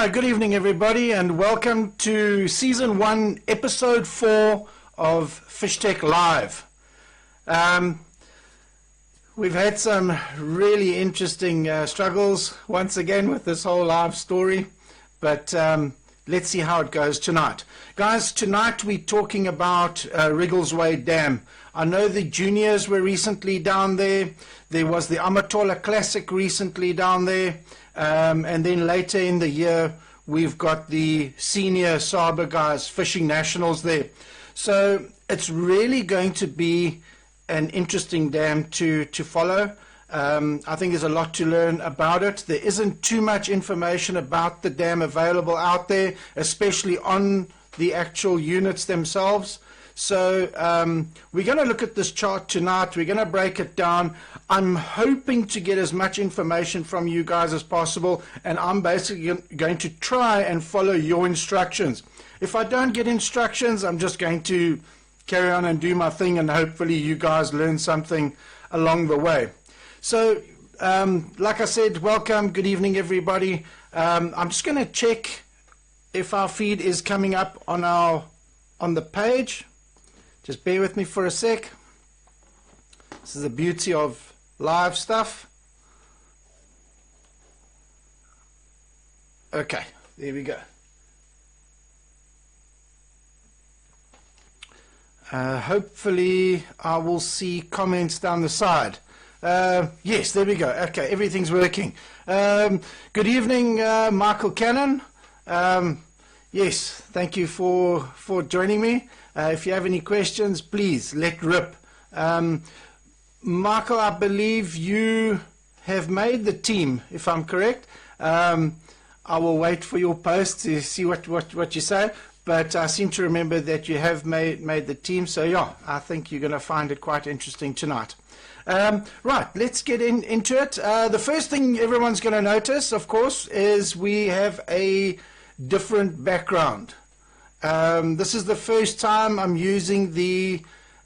Hi, good evening everybody, and welcome to Season 1, Episode 4 of FishTec Live. We've had some really interesting struggles once again with this whole live story, but let's see how it goes tonight. Guys, tonight we're talking about Wriggleswade Dam. I know the juniors were recently down there. There was the Amatola Classic recently down there. And then later in the year, we've got the senior Saba guys, fishing nationals there. So it's really going to be an interesting dam to follow. I think there's a lot to learn about it. There isn't too much information about the dam available out there, especially on the actual units themselves. So we're going to look at this chart tonight. We're going to break it down. I'm hoping to get as much information from you guys as possible, and I'm basically going to try and follow your instructions. If I don't get instructions, I'm just going to carry on and do my thing, and hopefully you guys learn something along the way. So like I said, welcome, good evening everybody. I'm just going to check if our feed is coming up on the page. Just bear with me for a sec. This is the beauty of live stuff. Okay, there we go. Hopefully I will see comments down the side. Yes, there we go. Okay, everything's working. Good evening, Michael Cannon. Yes, thank you for joining me. If you have any questions, please let rip. Michael, I believe you have made the team, if I'm correct. I will wait for your post to see what you say, but I seem to remember that you have made the team, so yeah, I think you're going to find it quite interesting tonight. Right, let's get into it. The first thing everyone's going to notice, of course, is we have a different background. This is the first time I'm using the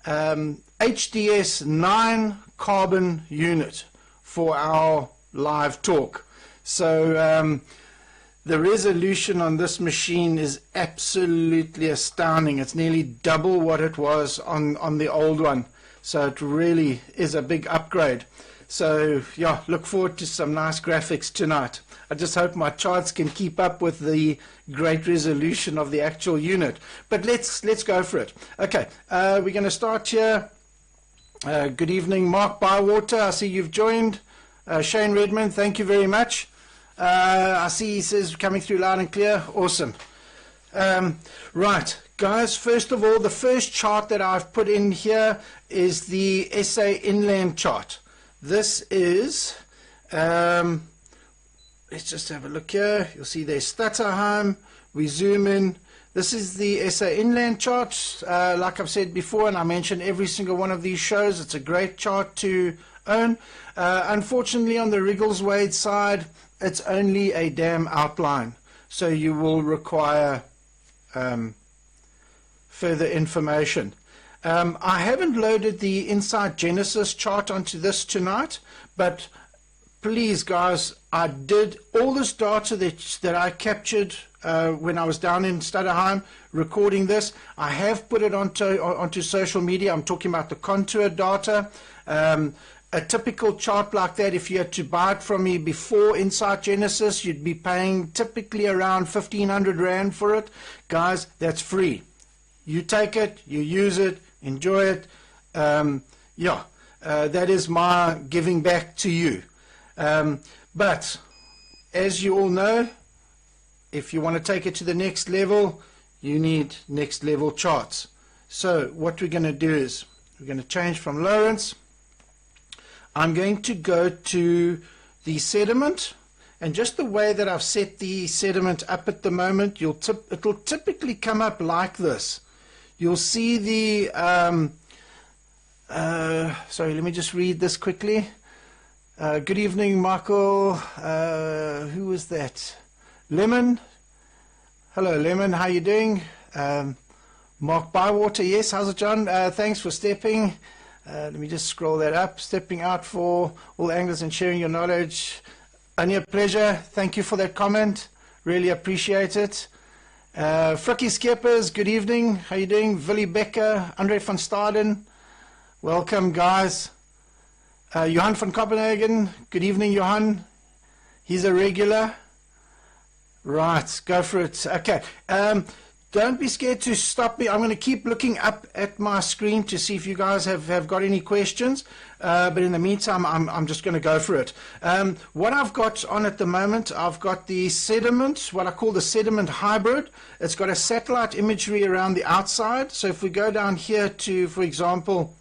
HDS 9 carbon unit for our live talk. So the resolution on this machine is absolutely astounding. It's nearly double what it was on the old one. So it really is a big upgrade. So yeah, look forward to some nice graphics tonight. I just hope my charts can keep up with the great resolution of the actual unit. But let's go for it. Okay, we're going to start here. Good evening, Mark Bywater. I see you've joined. Shane Redmond, thank you very much. I see he says coming through loud and clear. Awesome. Right, guys, first of all, the first chart that I've put in here is the SA inland chart. This is... let's just have a look here. You'll see there's Stutterheim. We zoom in. This is the SA inland chart. Like I've said before, and I mentioned every single one of these shows, it's a great chart to own. Unfortunately, on the Wriggleswade side, it's only a dam outline. So you will require further information. I haven't loaded the Inside Genesis chart onto this tonight, but please, guys, I did all this data that I captured when I was down in Stutterheim recording this. I have put it onto social media. I'm talking about the contour data. A typical chart like that, if you had to buy it from me before Inside Genesis, you'd be paying typically around 1,500 Rand for it. Guys, that's free. You take it, you use it, enjoy it. That is my giving back to you. But as you all know, if you want to take it to the next level, you need next level charts. So what we're going to do is we're going to change from Lawrence. I'm going to go to the sediment, and just the way that I've set the sediment up at the moment, it'll typically come up like this. You'll see the sorry, let me just read this quickly. Good evening, Michael. Who was that? Lemon. Hello, Lemon. How you doing? Mark Bywater. Yes. How's it, John? Thanks for stepping. Let me just scroll that up. Stepping out for all anglers and sharing your knowledge. Only a pleasure. Thank you for that comment. Really appreciate it. Frikkie Skeppers, good evening. How you doing? Willie Becker, Andre van Staden, welcome guys. Johan van Copenhagen, good evening Johan. He's a regular. Right, go for it. Okay. Don't be scared to stop me. I'm going to keep looking up at my screen to see if you guys have got any questions. But in the meantime, I'm just going to go for it. What I've got on at the moment, I've got the sediment, what I call the sediment hybrid. It's got a satellite imagery around the outside. So if we go down here to, for example,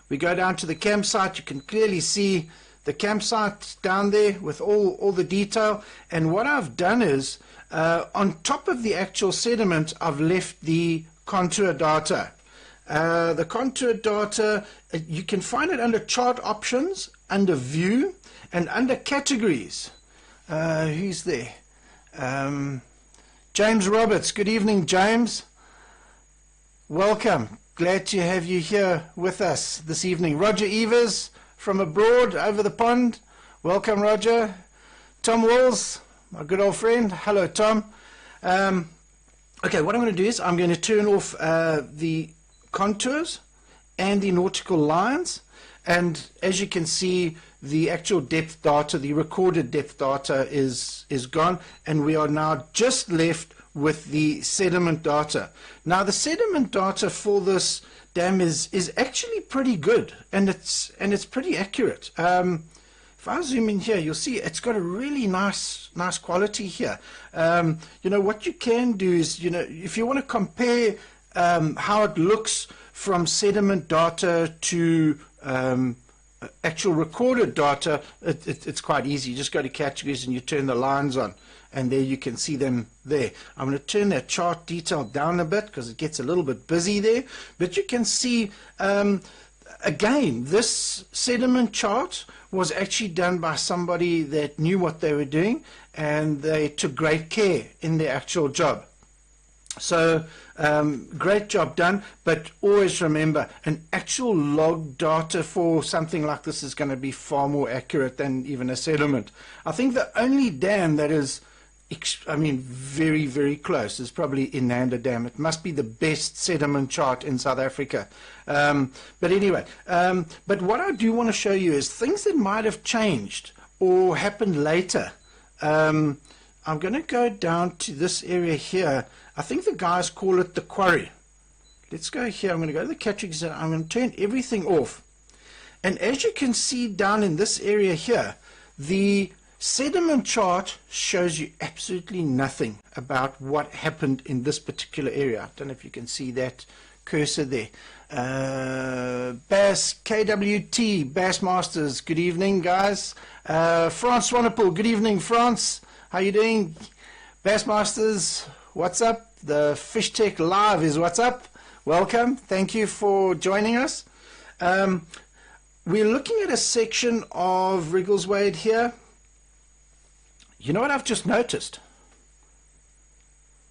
we go down to the campsite, you can clearly see the campsite down there with all the detail. And what I've done is, on top of the actual sediment, I've left the contour data. The contour data, you can find it under chart options, under view, and under categories. Who's there? James Roberts. Good evening, James. Welcome. Glad to have you here with us this evening. Roger Evers from abroad, over the pond. Welcome, Roger. Tom Walls, my good old friend. Hello, Tom. Okay, what I'm going to do is I'm going to turn off the contours and the nautical lines, and as you can see, the actual depth data, the recorded depth data is gone, and we are now just left with the sediment data. Now the sediment data for this dam is actually pretty good, and it's pretty accurate. If I zoom in here, you'll see it's got a really nice quality here. You know, what you can do is, you know, if you want to compare how it looks from sediment data to actual recorded data, it's quite easy. You just go to categories and you turn the lines on, and there you can see them there. I'm going to turn that chart detail down a bit because it gets a little bit busy there, but you can see again, this sediment chart was actually done by somebody that knew what they were doing, and they took great care in their actual job. So great job done, but always remember, an actual log data for something like this is going to be far more accurate than even a sediment. I think the only dam that is, I mean, very, very close is probably Inanda Dam. It must be the best sediment chart in South Africa. But anyway, but what I do want to show you is things that might have changed or happened later. I'm going to go down to this area here. I think the guys call it the quarry. Let's go here. I'm going to go to the categories and I'm going to turn everything off. And as you can see down in this area here, the sediment chart shows you absolutely nothing about what happened in this particular area. I don't know if you can see that cursor there. Bass KWT, Bass Masters, good evening guys. France Swanepoel, good evening France. How you doing? Bass Masters, what's up? The FishTec Live is what's up. Welcome. Thank you for joining us. We're looking at a section of Wriggleswade here. You know what I've just noticed?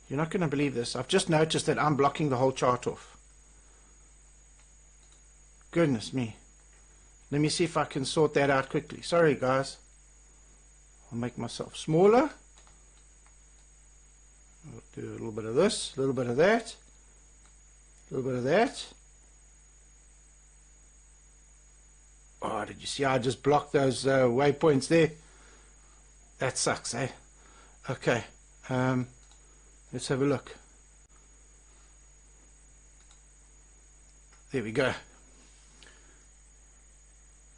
You're not going to believe this. I've just noticed that I'm blocking the whole chart off. Goodness me. Let me see if I can sort that out quickly. Sorry guys. I'll make myself smaller. I'll do a little bit of this, a little bit of that, a little bit of that. Oh, did you see I just blocked those waypoints there? That sucks, eh? Okay, let's have a look. There we go.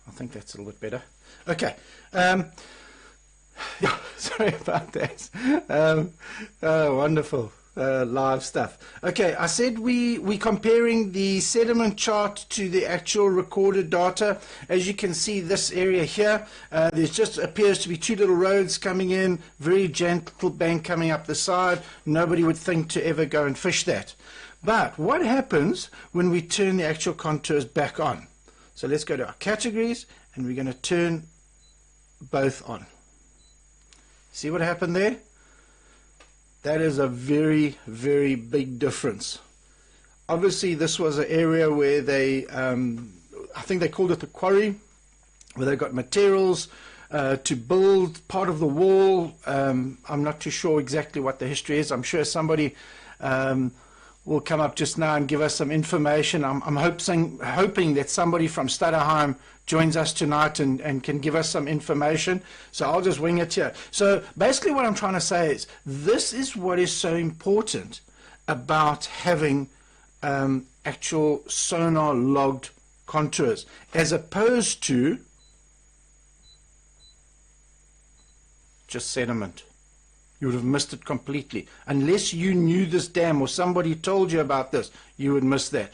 I think that's a little bit better. Okay. Yeah, sorry about that. Oh, wonderful. Live stuff. Okay, I said we're comparing the sediment chart to the actual recorded data. As you can see, this area here, there's just appears to be two little roads coming in, very gentle bank coming up the side. Nobody would think to ever go and fish that. But what happens when we turn the actual contours back on? So let's go to our categories, and we're going to turn both on. See what happened there? That is a very, very big difference. Obviously, this was an area where they, I think they called it the quarry, where they got materials to build part of the wall. I'm not too sure exactly what the history is. I'm sure somebody will come up just now and give us some information. I'm hoping that somebody from Stutterheim joins us tonight and can give us some information. So I'll just wing it here. So basically what I'm trying to say is this is what is so important about having actual sonar logged contours as opposed to just sediment. You would have missed it completely. Unless you knew this dam or somebody told you about this, you would miss that.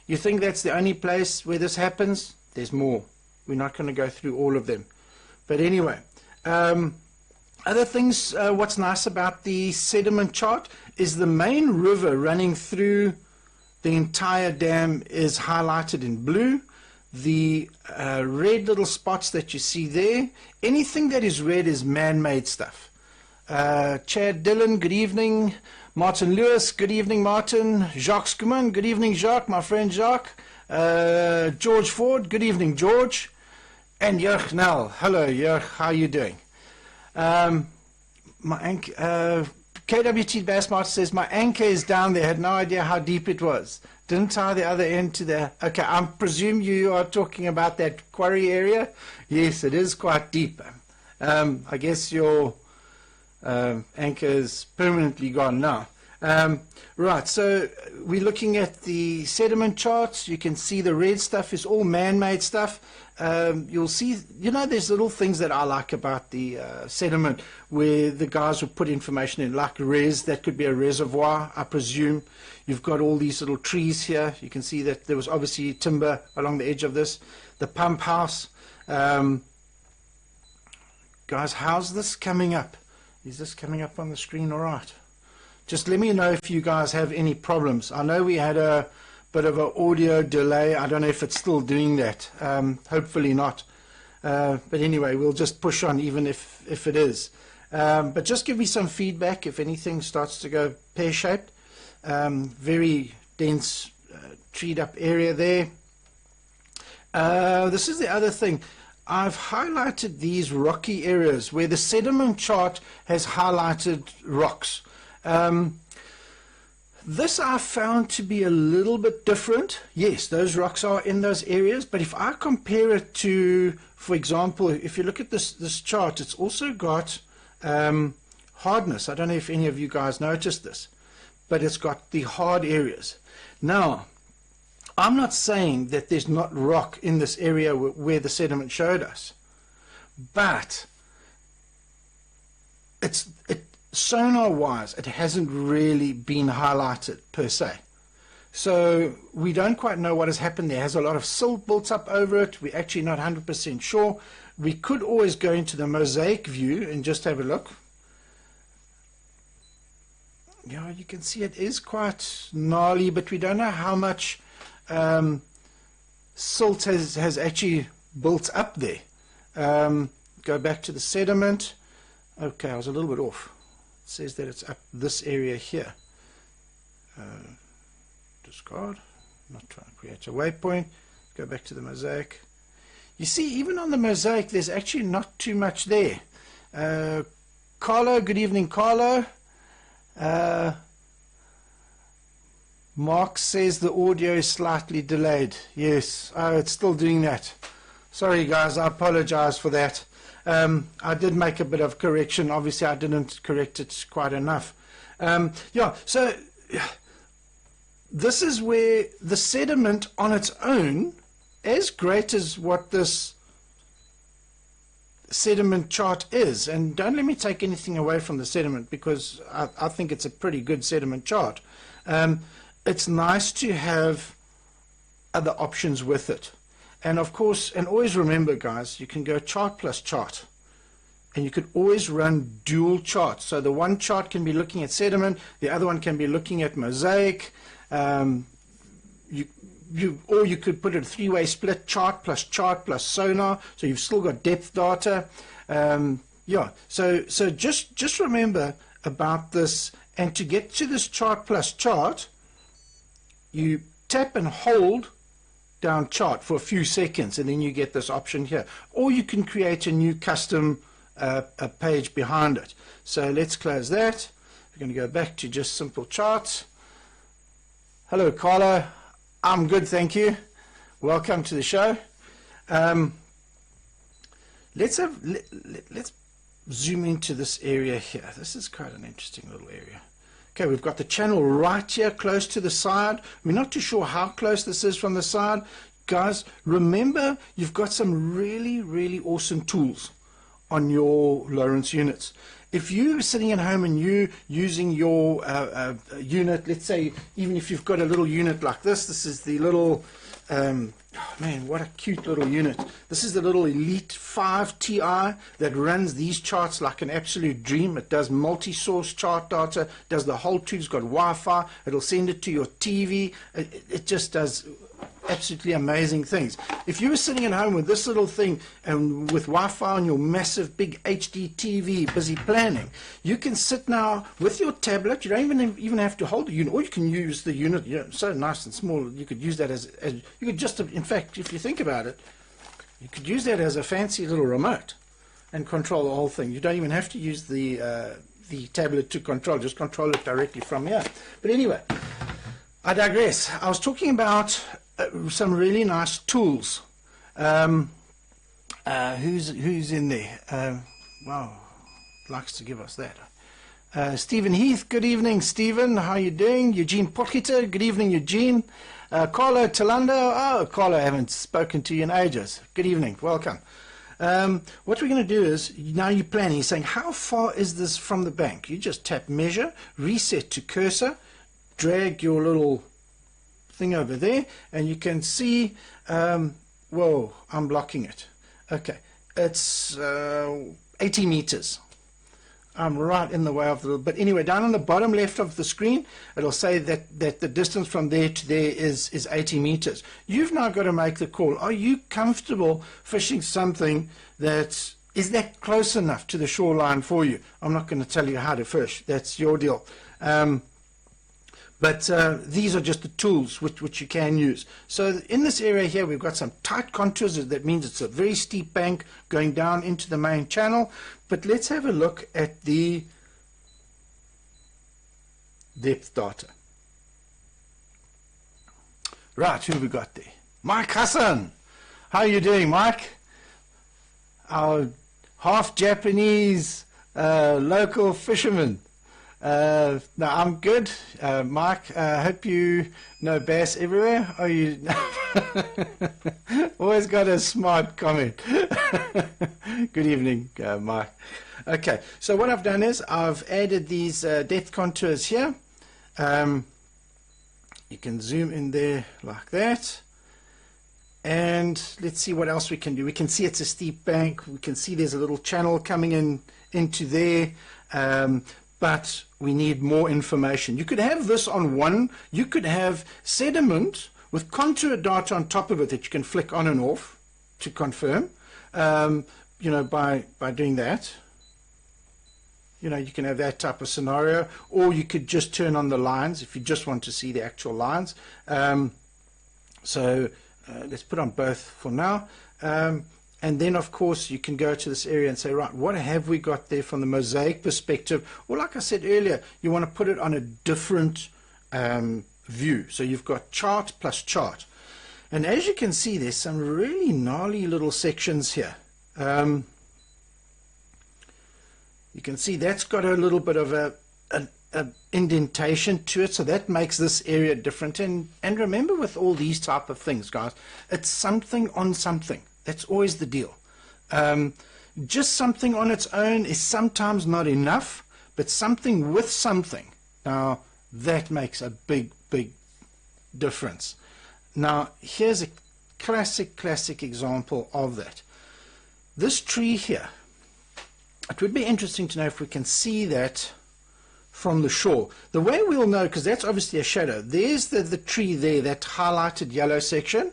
You think that's the only place where this happens? There's more. We're not going to go through all of them. But anyway, other things, what's nice about the sediment chart is the main river running through the entire dam is highlighted in blue. The red little spots that you see there, anything that is red is man-made stuff. Chad Dillon, good evening. Martin Lewis, good evening, Martin. Jacques Skuman, good evening, Jacques, my friend Jacques. George Ford, good evening, George. And Jurg Nel, hello, Jurg, how are you doing? KWT Bassmaster says, my anchor is down there, had no idea how deep it was. Didn't tie the other end to the... Okay, I presume you are talking about that quarry area. Yes, it is quite deep. I guess your anchor is permanently gone now. Right, so we're looking at the sediment charts. You can see the red stuff is all man-made stuff. You'll see, you know, there's little things that I like about the sediment where the guys will put information in, like that could be a reservoir, I presume. You've got all these little trees here. You can see that there was obviously timber along the edge of this. The pump house. Guys, how's this coming up? Is this coming up on the screen all right? Just let me know if you guys have any problems. I know we had a bit of an audio delay. I don't know if it's still doing that. Hopefully not. But anyway, we'll just push on even if it is. But just give me some feedback if anything starts to go pear-shaped. Very dense treed up area there. This is the other thing. I've highlighted these rocky areas where the sediment chart has highlighted rocks. This I found to be a little bit different. Yes, those rocks are in those areas, but if I compare it to, for example, if you look at this chart, it's also got hardness. I don't know if any of you guys noticed this, but it's got the hard areas. Now, I'm not saying that there's not rock in this area where the sediment showed us, but sonar-wise, it hasn't really been highlighted per se. So we don't quite know what has happened there. It has a lot of silt built up over it. We're actually not 100% sure. We could always go into the mosaic view and just have a look. Yeah, you can see it is quite gnarly, but we don't know how much silt has actually built up there. Go back to the sediment. Okay, I was a little bit off. It says that it's up this area here. Discard. Not trying to create a waypoint. Go back to the mosaic. You see, even on the mosaic, there's actually not too much there. Carlo, good evening, Carlo. Mark says the audio is slightly delayed. Yes, it's still doing that. Sorry guys, I apologize for that. I did make a bit of correction. Obviously I didn't correct it quite enough. Yeah, so this is where the sediment on its own, as great as what this sediment chart is, and don't let me take anything away from the sediment because I think it's a pretty good sediment chart. It's nice to have other options with it. And of course, and always remember guys, you can go chart plus chart. And you could always run dual charts. So the one chart can be looking at sediment, the other one can be looking at mosaic. Or you could put a three-way split, chart plus sonar, so you've still got depth data. Yeah, so just remember about this, and to get to this chart plus chart, you tap and hold down chart for a few seconds, and then you get this option here. Or you can create a new custom a page behind it. So let's close that. We're going to go back to just simple charts. Hello, Carlo. I'm good, thank you. Welcome to the show. Let's zoom into this area here. This is quite an interesting little area. Okay, we've got the channel right here close to the side. We're not too sure how close this is from the side. Guys, remember, you've got some really, really awesome tools on your Lawrence units. If you're sitting at home and you're using your unit, let's say, even if you've got a little unit like this is the little, oh man, what a cute little unit. This is the little Elite 5 Ti that runs these charts like an absolute dream. It does multi-source chart data, does the whole truth, it's got Wi-Fi, it'll send it to your TV. It just does absolutely amazing things. If you were sitting at home with this little thing and with Wi-Fi on your massive big HD TV busy planning, you can sit now with your tablet. You don't even have to hold the unit, or you can use the unit, you know, so nice and small. You could use that as you could just, in fact, if you think about it, you could use that as a fancy little remote and control the whole thing. You don't even have to use the tablet to control, just control it directly from here. But anyway, I digress. I was talking about some really nice tools. Who's in there? Wow, likes to give us that. Stephen Heath, good evening, Stephen. How are you doing? Eugene Potgieter, good evening, Eugene. Carlo Talando, oh, Carlo, I haven't spoken to you in ages. Good evening, welcome. What we're going to do is, now you're planning, you're saying, how far is this from the bank? You just tap measure, reset to cursor, drag your little thing over there, and you can see, whoa, I'm blocking it. Okay, it's 80 meters. I'm right in the way of the, but anyway, down on the bottom left of the screen, it'll say that the distance from there to there is 80 meters. You've now got to make the call. Are you comfortable fishing something that is that close enough to the shoreline for you? I'm not going to tell you how to fish. That's your deal. But these are just the tools which you can use. So in this area here, we've got some tight contours. That means it's a very steep bank going down into the main channel. But let's have a look at the depth data. Right, who have we got there? Mike Hassan. How are you doing, Mike? Our half Japanese local fisherman. No, I'm good, Mike. I hope you know bass everywhere. Are you? Always got a smart comment. Good evening, Mike. Okay, so what I've done is I've added these depth contours here. You can zoom in there like that. And let's see what else we can do. We can see it's a steep bank. We can see there's a little channel coming into there. But we need more information. You could have this on one. You could have sediment with contour data on top of it that you can flick on and off to confirm. You know, by doing that, you know, you can have that type of scenario, or you could just turn on the lines if you just want to see the actual lines. So let's put on both for now. And then, of course, you can go to this area and say, right, what have we got there from the mosaic perspective? Or like I said earlier, you want to put it on a different view. So you've got chart plus chart. And as you can see, there's some really gnarly little sections here. You can see that's got a little bit of a indentation to it, so that makes this area different. And remember, with all these type of things, guys, it's something on something. That's always the deal. Just something on its own is sometimes not enough, but something with something, now that makes a big difference. Now here's a classic example of that. This tree here, it would be interesting to know if we can see that from the shore. The way we'll know, because that's obviously a shadow, there's the tree there, that highlighted yellow section.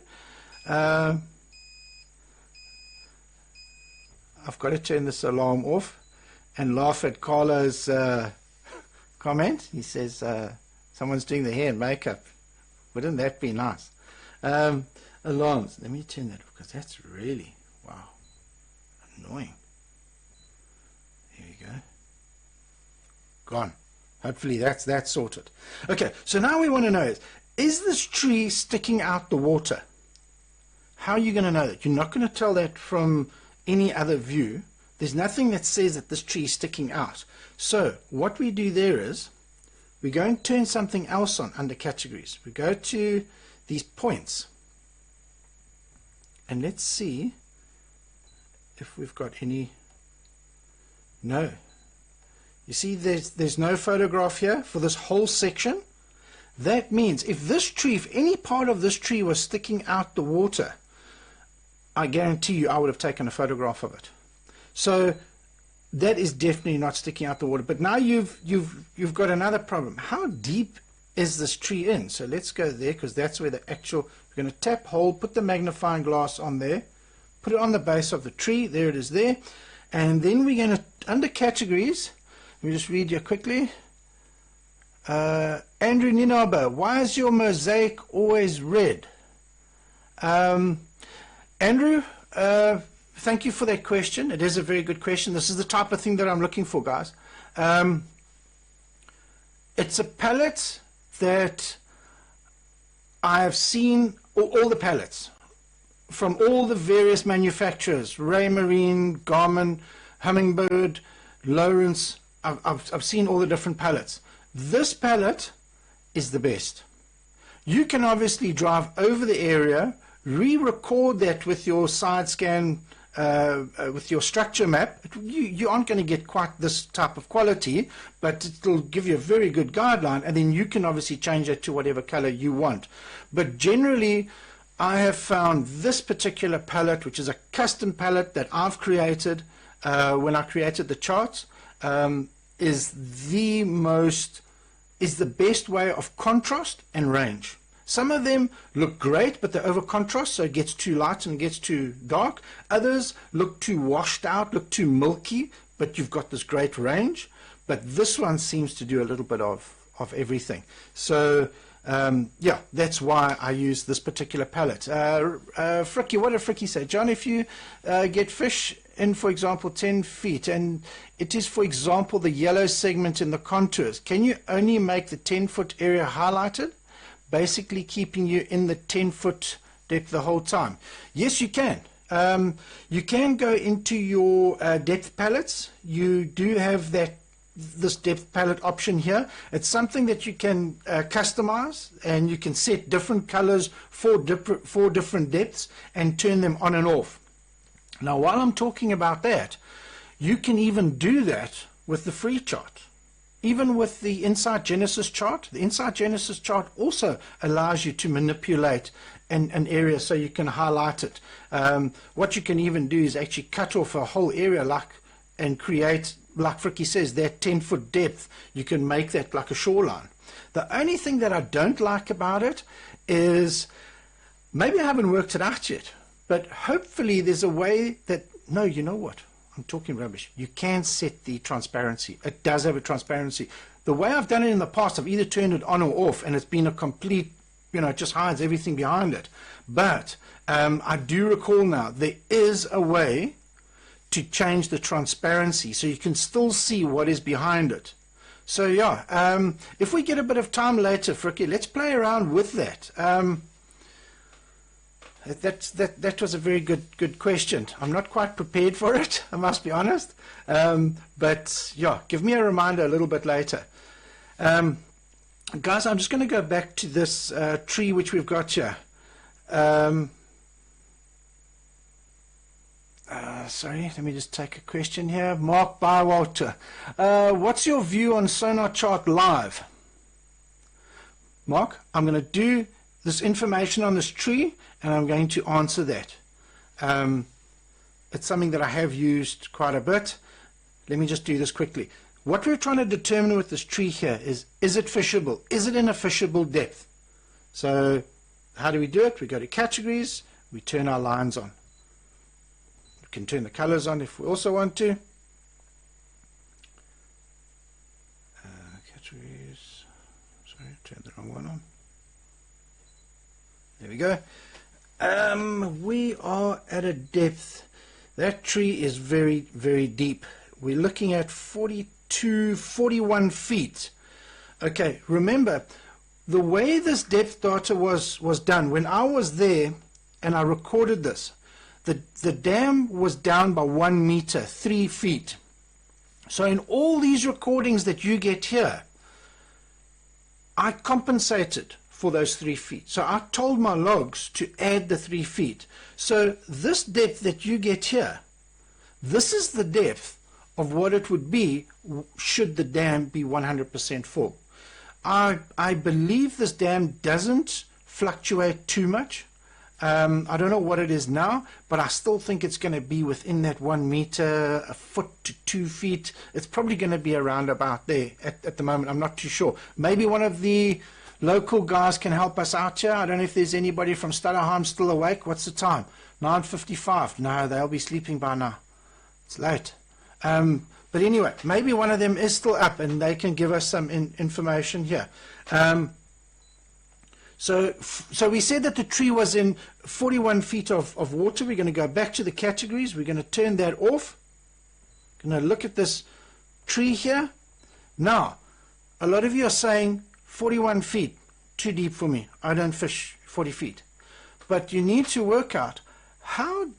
I've got to turn this alarm off and laugh at Carlo's comment. He says someone's doing the hair and makeup. Wouldn't that be nice? alarms. Let me turn that off because that's really, wow, annoying. Here we go. Gone. Hopefully that's sorted. Okay, so now we want to know is this tree sticking out the water? How are you going to know that? You're not going to tell that from any other view. There's nothing that says that this tree is sticking out. So what we do there is we go and turn something else on under categories. We go to these points and let's see if we've got any. No. You see there's no photograph here for this whole section. That means if this tree, if any part of this tree was sticking out the water, I guarantee you I would have taken a photograph of it. So that is definitely not sticking out the water. But now you've got another problem. How deep is this tree in? So let's go there because that's where the actual, we're going to tap, hold, put the magnifying glass on there, put it on the base of the tree. There it is there. And then we're going to, under categories, let me just read here quickly. Andrew Ninoba, why is your mosaic always red? Andrew, thank you for that question. It is a very good question. This is the type of thing that I'm looking for, guys. It's a palette that I have seen, all the palettes from all the various manufacturers, Raymarine, Garmin, Hummingbird, Lawrence. I've seen all the different palettes. This palette is the best. You can obviously drive over the area, re-record that with your side scan, with your structure map. You aren't going to get quite this type of quality, but it'll give you a very good guideline, and then you can obviously change it to whatever color you want. But generally, I have found this particular palette, which is a custom palette that I've created when I created the charts, is the best way of contrast and range. Some of them look great, but they're over contrast, so it gets too light and gets too dark. Others look too washed out, look too milky, but you've got this great range. But this one seems to do a little bit of everything. So yeah, that's why I use this particular palette. Fricky, what did Fricky say? John, if you get fish in, for example, 10 feet, and it is, for example, the yellow segment in the contours, can you only make the 10-foot area highlighted, basically keeping you in the 10-foot depth the whole time? Yes, you can. You can go into your depth palettes. You do have this depth palette option here. It's something that you can customize, and you can set different colors for different depths and turn them on and off. Now, while I'm talking about that, you can even do that with the free chart. Even with the Insight Genesis chart, the Insight Genesis chart also allows you to manipulate an area so you can highlight it. What you can even do is actually cut off a whole area and create, like Fricky says, that 10-foot depth. You can make that like a shoreline. The only thing that I don't like about it is, maybe I haven't worked it out yet, but hopefully there's a way that, no, you know what? I'm talking rubbish. You can set the transparency. It does have a transparency. The way I've done it in the past, I've either turned it on or off, and it's been a complete, it just hides everything behind it. But I do recall now, there is a way to change the transparency so you can still see what is behind it. So yeah, if we get a bit of time later, Fricky, let's play around with that. That was a very good question. I'm not quite prepared for it, I must be honest. But yeah, give me a reminder a little bit later. Guys, I'm just going to go back to this tree which we've got here. Sorry, let me just take a question here. Mark Bywater. What's your view on Sonar Chart Live? Mark, I'm going to do this information on this tree, and I'm going to answer that. It's something that I have used quite a bit. Let me just do this quickly. What we're trying to determine with this tree here is it fishable? Is it in a fishable depth? So how do we do it? We go to categories, we turn our lines on. We can turn the colors on if we also want to. Categories, sorry, turn the wrong one on. There we go. We are at a depth. That tree is very, very deep. We're looking at 42, 41 feet. Okay, remember, the way this depth data was done, when I was there and I recorded this, the dam was down by 1 meter, 3 feet. So in all these recordings that you get here, I compensated for those 3 feet. So I told my logs to add the 3 feet. So this depth that you get here, this is the depth of what it would be should the dam be 100% full. I believe this dam doesn't fluctuate too much. I don't know what it is now, but I still think it's going to be within that 1 meter, a foot to 2 feet. It's probably going to be around about there at the moment. I'm not too sure. Maybe one of the local guys can help us out here. I don't know if there's anybody from Stutterheim still awake. What's the time? 9:55. No, they'll be sleeping by now. It's late. But anyway, maybe one of them is still up and they can give us some information here. So we said that the tree was in 41 feet of water. We're going to go back to the categories. We're going to turn that off. Going to look at this tree here. Now, a lot of you are saying 41 feet, too deep for me. I don't fish 40 feet. But you need to work out how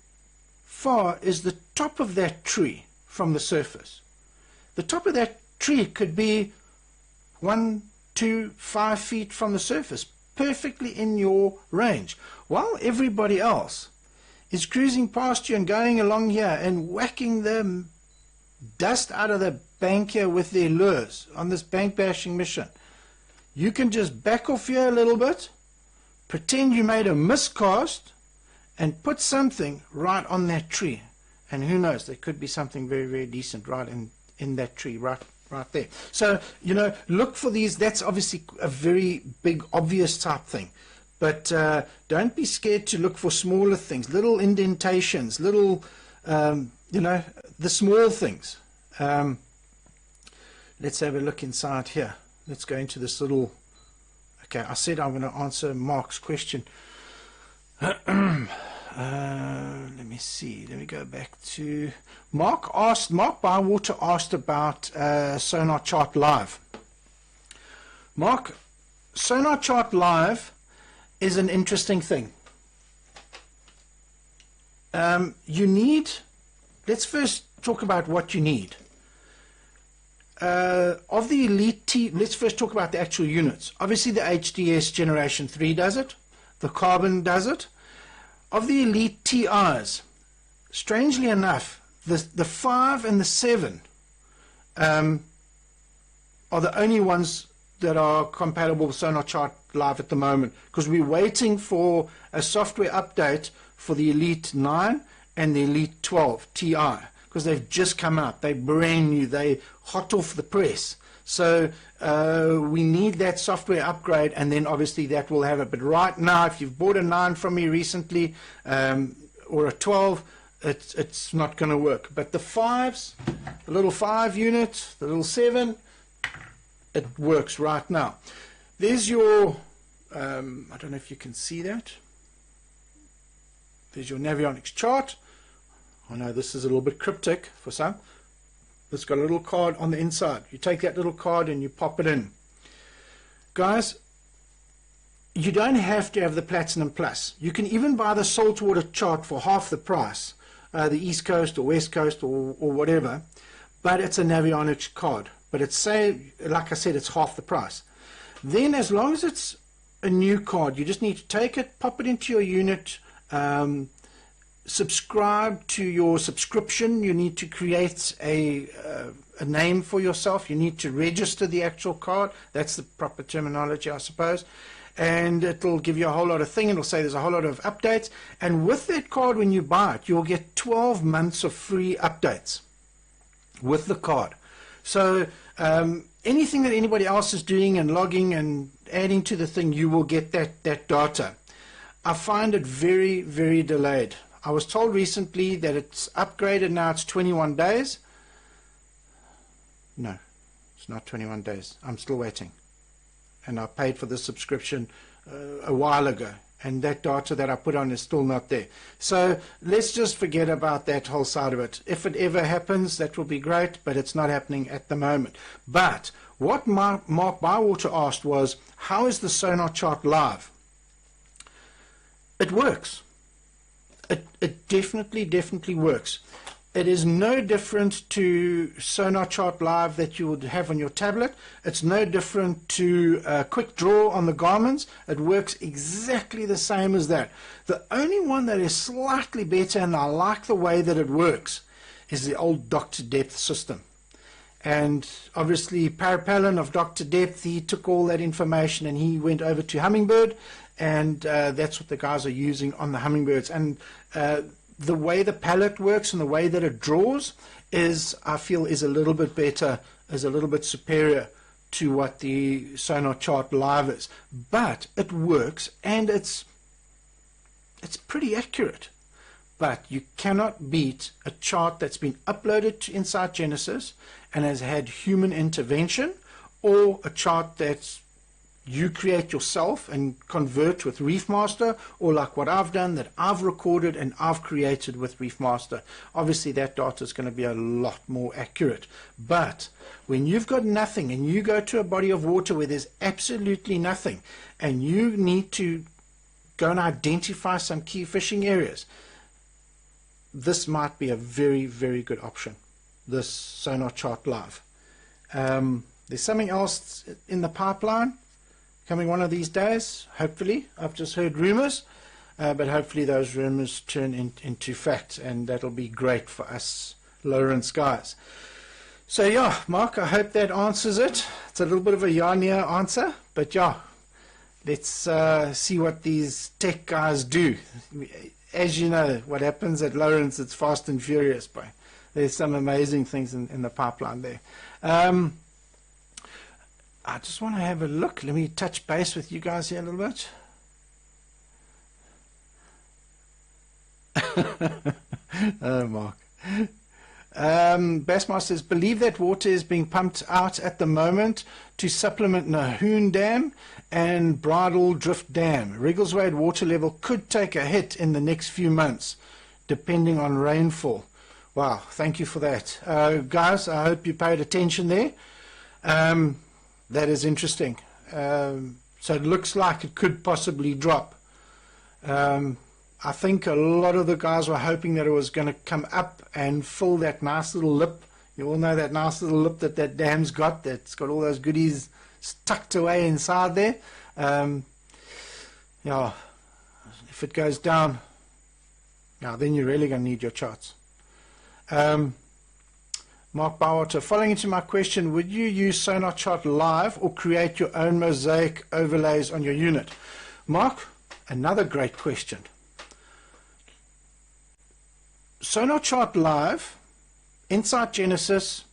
far is the top of that tree from the surface. The top of that tree could be 1, 2, 5 feet from the surface, perfectly in your range, while everybody else is cruising past you and going along here and whacking the dust out of the bank here with their lures on this bank bashing mission. You can just back off here a little bit, pretend you made a miscast, and put something right on that tree. And who knows, there could be something very, very decent right in that tree, right there. So, you know, look for these. That's obviously a very big, obvious type thing. But don't be scared to look for smaller things, little indentations, little, you know, the small things. Let's have a look inside here. Let's go into this little... Okay, I said I'm going to answer Mark's question. Let me see. Let me go back to Mark Bywater asked about Sonar Chart Live. Mark, Sonar Chart Live is an interesting thing. You need, let's first talk about what you need. Of the Elite let's first talk about the actual units. Obviously the HDS Generation 3 does it. The Carbon does it. Of the Elite TIs, strangely enough, the 5 and the 7 are the only ones that are compatible with Sonar Chart Live at the moment, because we're waiting for a software update for the Elite 9 and the Elite 12 TI, because they've just come out. They're brand new. They're hot off the press. So we need that software upgrade, and then obviously that will have it. But right now, if you've bought a 9 from me recently or a 12, it's not going to work. But the 5s, the little 5 unit, the little 7, it works right now. There's your, I don't know if you can see that. There's your Navionics chart. I know this is a little bit cryptic for some. It's got a little card on the inside. You take that little card and you pop it in. Guys, you don't have to have the Platinum Plus. You can even buy the saltwater chart for half the price, the East Coast or West Coast or whatever, but it's a Navionics card. But it's, like I said, it's half the price. Then as long as it's a new card, you just need to take it, pop it into your unit, subscribe to your subscription. You need to create a name for yourself. You need to register the actual card. That's the proper terminology, I suppose. And it'll give you a whole lot of thing. It'll say there's a whole lot of updates. And with that card, when you buy it, you'll get 12 months of free updates with the card. So anything that anybody else is doing and logging and adding to the thing, you will get that data. I find it very, very delayed. I was told recently that it's upgraded now. It's 21 days. No, it's not 21 days. I'm still waiting. And I paid for the subscription a while ago, and that data that I put on is still not there. So let's just forget about that whole side of it. If it ever happens, that will be great, but it's not happening at the moment. But what Mark Bywater asked was, how is the sonar chart live? It works. It definitely works. It is no different to Sonar Chart Live that you would have on your tablet. It's no different to Quick Draw on the Garmin's. It works exactly the same as that. The only one that is slightly better, and I like the way that it works, is the old Dr. Depth system. And obviously Parapalin of Dr. Depth, he took all that information and he went over to Hummingbird, and that's what the guys are using on the Hummingbirds. And the way the palette works and the way that it draws is, I feel, is a little bit better, is a little bit superior to what the Sonar Chart Live is. But it works, and it's pretty accurate. But you cannot beat a chart that's been uploaded to Insight Genesis and has had human intervention, or a chart that's you create yourself and convert with Reefmaster, or like what I've done, that I've recorded and I've created with Reefmaster. Obviously that data is going to be a lot more accurate. But when you've got nothing and you go to a body of water where there's absolutely nothing, and you need to go and identify some key fishing areas, this might be a very, very good option, this Sonar Chart Live. There's something else in the pipeline coming one of these days, hopefully. I've just heard rumors, but hopefully those rumors turn into fact, and that'll be great for us Lawrence guys. So yeah, Mark, I hope that answers it. It's a little bit of a yarnier answer, but yeah, let's see what these tech guys do. As you know, what happens at Lawrence, it's fast and furious, boy. There's some amazing things in the pipeline there. I just want to have a look. Let me touch base with you guys here a little bit. Oh, Mark. Bassmaster says, believe that water is being pumped out at the moment to supplement Nahoon Dam and Bridle Drift Dam. Wriggleswade water level could take a hit in the next few months, depending on rainfall. Wow, thank you for that. Guys, I hope you paid attention there. That is interesting. So it looks like it could possibly drop. I think a lot of the guys were hoping that it was going to come up and fill that nice little lip. You all know that nice little lip that dam's got, that's got all those goodies tucked away inside there. Yeah, if it goes down, now then you're really going to need your charts. Mark Bywater, following into my question, would you use Sonar Chart Live or create your own mosaic overlays on your unit? Mark, another great question. Sonar Chart Live, Insight Genesis,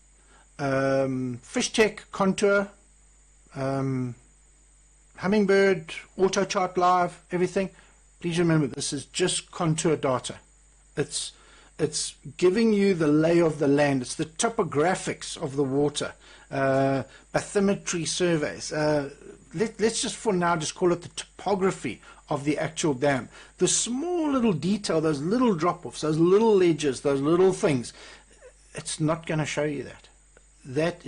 FishTec Contour, Hummingbird, Auto Chart Live, everything. Please remember, this is just contour data. It's giving you the lay of the land. It's the topographics of the water, bathymetry surveys. Let's just for now just call it the topography of the actual dam. The small little detail, those little drop-offs, those little ledges, those little things, it's not going to show you that. That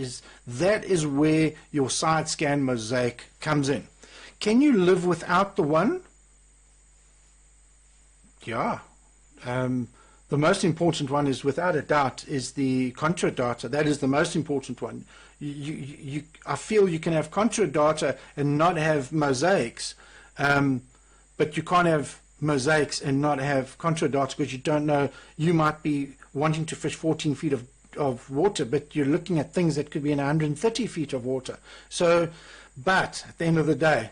is where your side scan mosaic comes in. Can you live without the one? Yeah. The most important one is, without a doubt, is the contour data. That is the most important one. I feel you can have contour data and not have mosaics, but you can't have mosaics and not have contour data, because you don't know, you might be wanting to fish 14 feet of water, but you're looking at things that could be in 130 feet of water. So, but at the end of the day,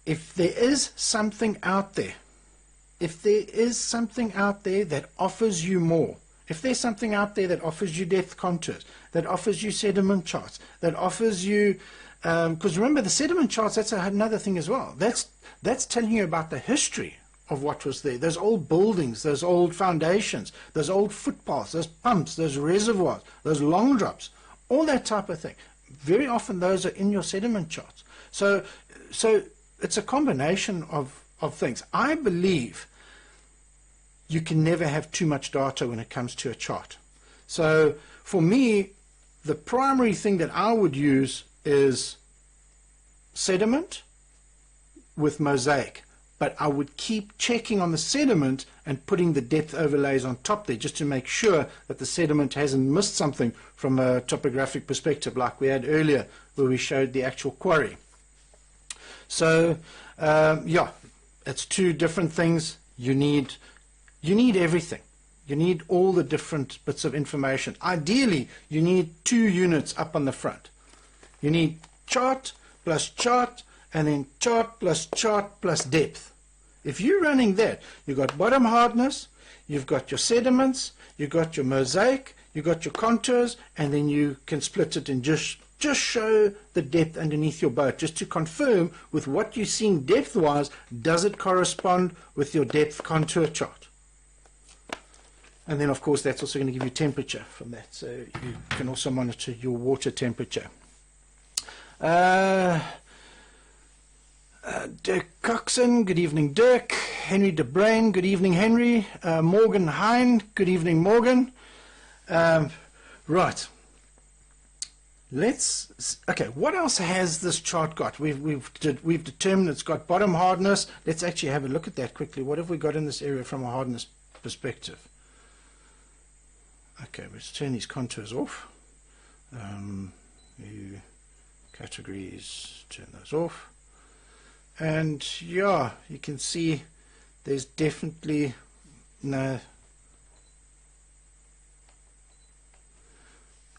if there is something out there, that offers you more, if there's something out there that offers you depth contours, that offers you sediment charts, that offers you, because remember the sediment charts, that's another thing as well. That's telling you about the history of what was there. Those old buildings, those old foundations, those old footpaths, those pumps, those reservoirs, those long drops, all that type of thing. Very often those are in your sediment charts. So it's a combination of of things. I believe you can never have too much data when it comes to a chart. So for me, the primary thing that I would use is sediment with mosaic, but I would keep checking on the sediment and putting the depth overlays on top there just to make sure that the sediment hasn't missed something from a topographic perspective like we had earlier where we showed the actual quarry. So yeah, it's two different things. You need everything. You need all the different bits of information. Ideally, you need 2 units up on the front. You need chart, and then chart plus depth. If you're running that, you've got bottom hardness, you've got your sediments, you've got your mosaic, you've got your contours, and then you can split it and just show the depth underneath your boat, just to confirm with what you're seeing depth-wise, does it correspond with your depth contour chart? And then, of course, that's also going to give you temperature from that, so you can also monitor your water temperature. Dirk Coxon, good evening, Dirk. Henry De Bruin, good evening, Henry. Morgan Hine, good evening, Morgan. Right. Okay, what else has this chart got? We've determined it's got bottom hardness. Let's actually have a look at that quickly. What have we got in this area from a hardness perspective? Okay, let's turn these contours off. New categories, turn those off. And yeah, you can see there's definitely no.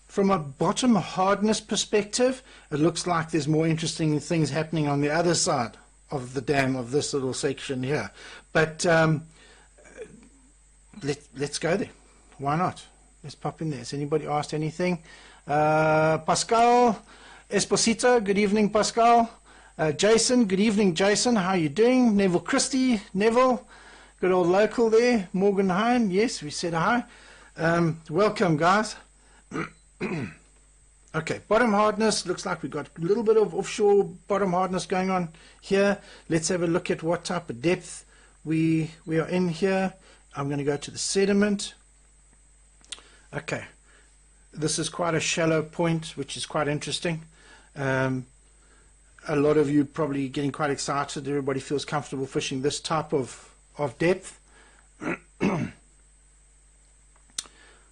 From a bottom hardness perspective, it looks like there's more interesting things happening on the other side of the dam, of this little section here. But let's go there. Why not? Let's pop in there. Has anybody asked anything? Pascal Esposito, good evening, Pascal. Jason, good evening, Jason. How are you doing? Neville Christie, Neville, good old local there. Morgan Hine, yes, we said hi. Welcome, guys. Okay, bottom hardness, looks like we've got a little bit of offshore bottom hardness going on here. Let's have a look at what type of depth we are in here. I'm going to go to the sediment. Okay, this is quite a shallow point, which is quite interesting. A lot of you probably getting quite excited. Everybody feels comfortable fishing this type of depth.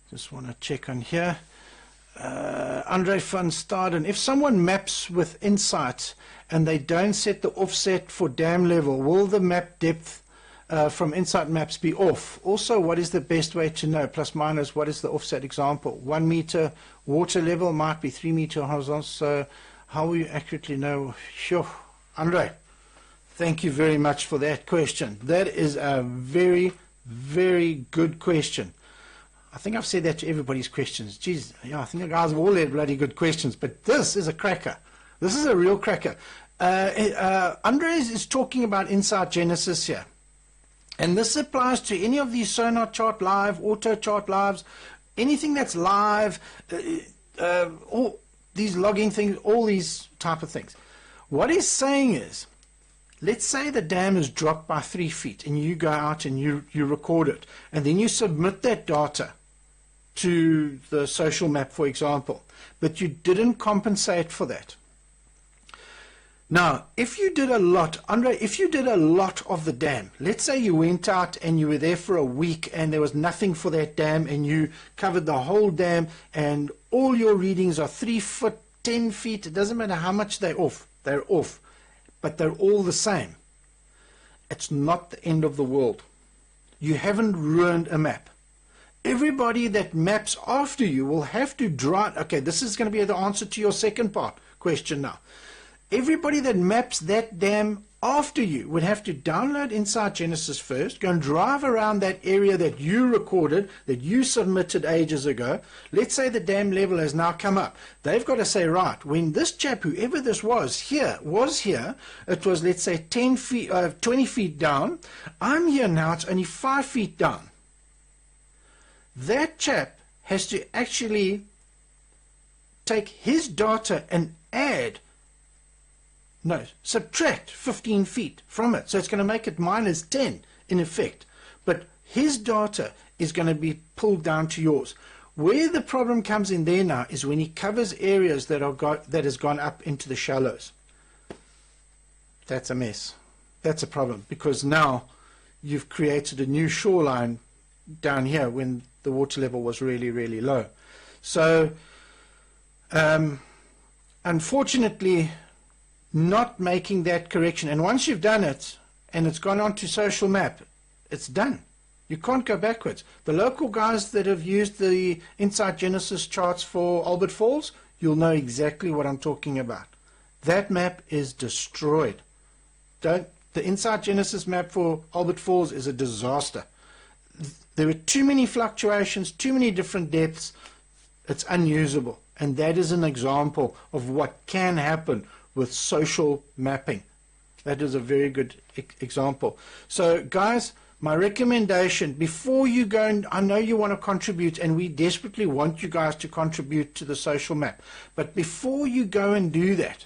Just want to check on here. Andre van Staden, if someone maps with Insight and they don't set the offset for dam level, will the map depth from Insight Maps be off? Also, what is the best way to know, plus minus, what is the offset example? 1 meter water level might be 3 meter horizontal, so how will you accurately know? Sure, Andre, thank you very much for that question. That is a very, very good question. I think I've said that to everybody's questions. Jeez, yeah, I think the guys have all had bloody good questions, but this is a cracker. This is a real cracker. Andres is talking about Insight Genesis here. And this applies to any of these Sonar Chart Live, Auto Chart Lives, anything that's live, all these logging things, all these type of things. What he's saying is, let's say the dam is dropped by 3 feet and you go out and you record it, and then you submit that data to the social map, for example, but you didn't compensate for that. Now, if you did a lot, Andre, if you did a lot of the dam, let's say you went out and you were there for a week and there was nothing for that dam and you covered the whole dam and all your readings are 3 foot, 10 feet, it doesn't matter how much they're off, but they're all the same. It's not the end of the world. You haven't ruined a map. Everybody that maps after you will have to draw. Okay, this is going to be the answer to your second part question now. Everybody that maps that dam after you would have to download Insight Genesis first, go and drive around that area that you recorded, that you submitted ages ago. Let's say the dam level has now come up. They've got to say, right, when this chap, whoever this was here, it was, let's say, 10 feet, 20 feet down. I'm here now, it's only 5 feet down. That chap has to actually take his data and add no, subtract 15 feet from it. So it's going to make it minus 10 in effect. But his data is going to be pulled down to yours. Where the problem comes in there now is when he covers areas that has gone up into the shallows. That's a mess. That's a problem, because now you've created a new shoreline down here when the water level was really, really low. So unfortunately, not making that correction, and once you've done it and it's gone on to social map, it's done. You can't go backwards. The local guys that have used the Insight Genesis charts for Albert Falls, you'll know exactly what I'm talking about. That map is destroyed. The Insight Genesis map for Albert Falls is a disaster. There are too many fluctuations, too many different depths. It's unusable. And that is an example of what can happen with social mapping. That is a very good example. So guys, my recommendation, before you go, and I know you want to contribute, and we desperately want you guys to contribute to the social map, but before you go and do that,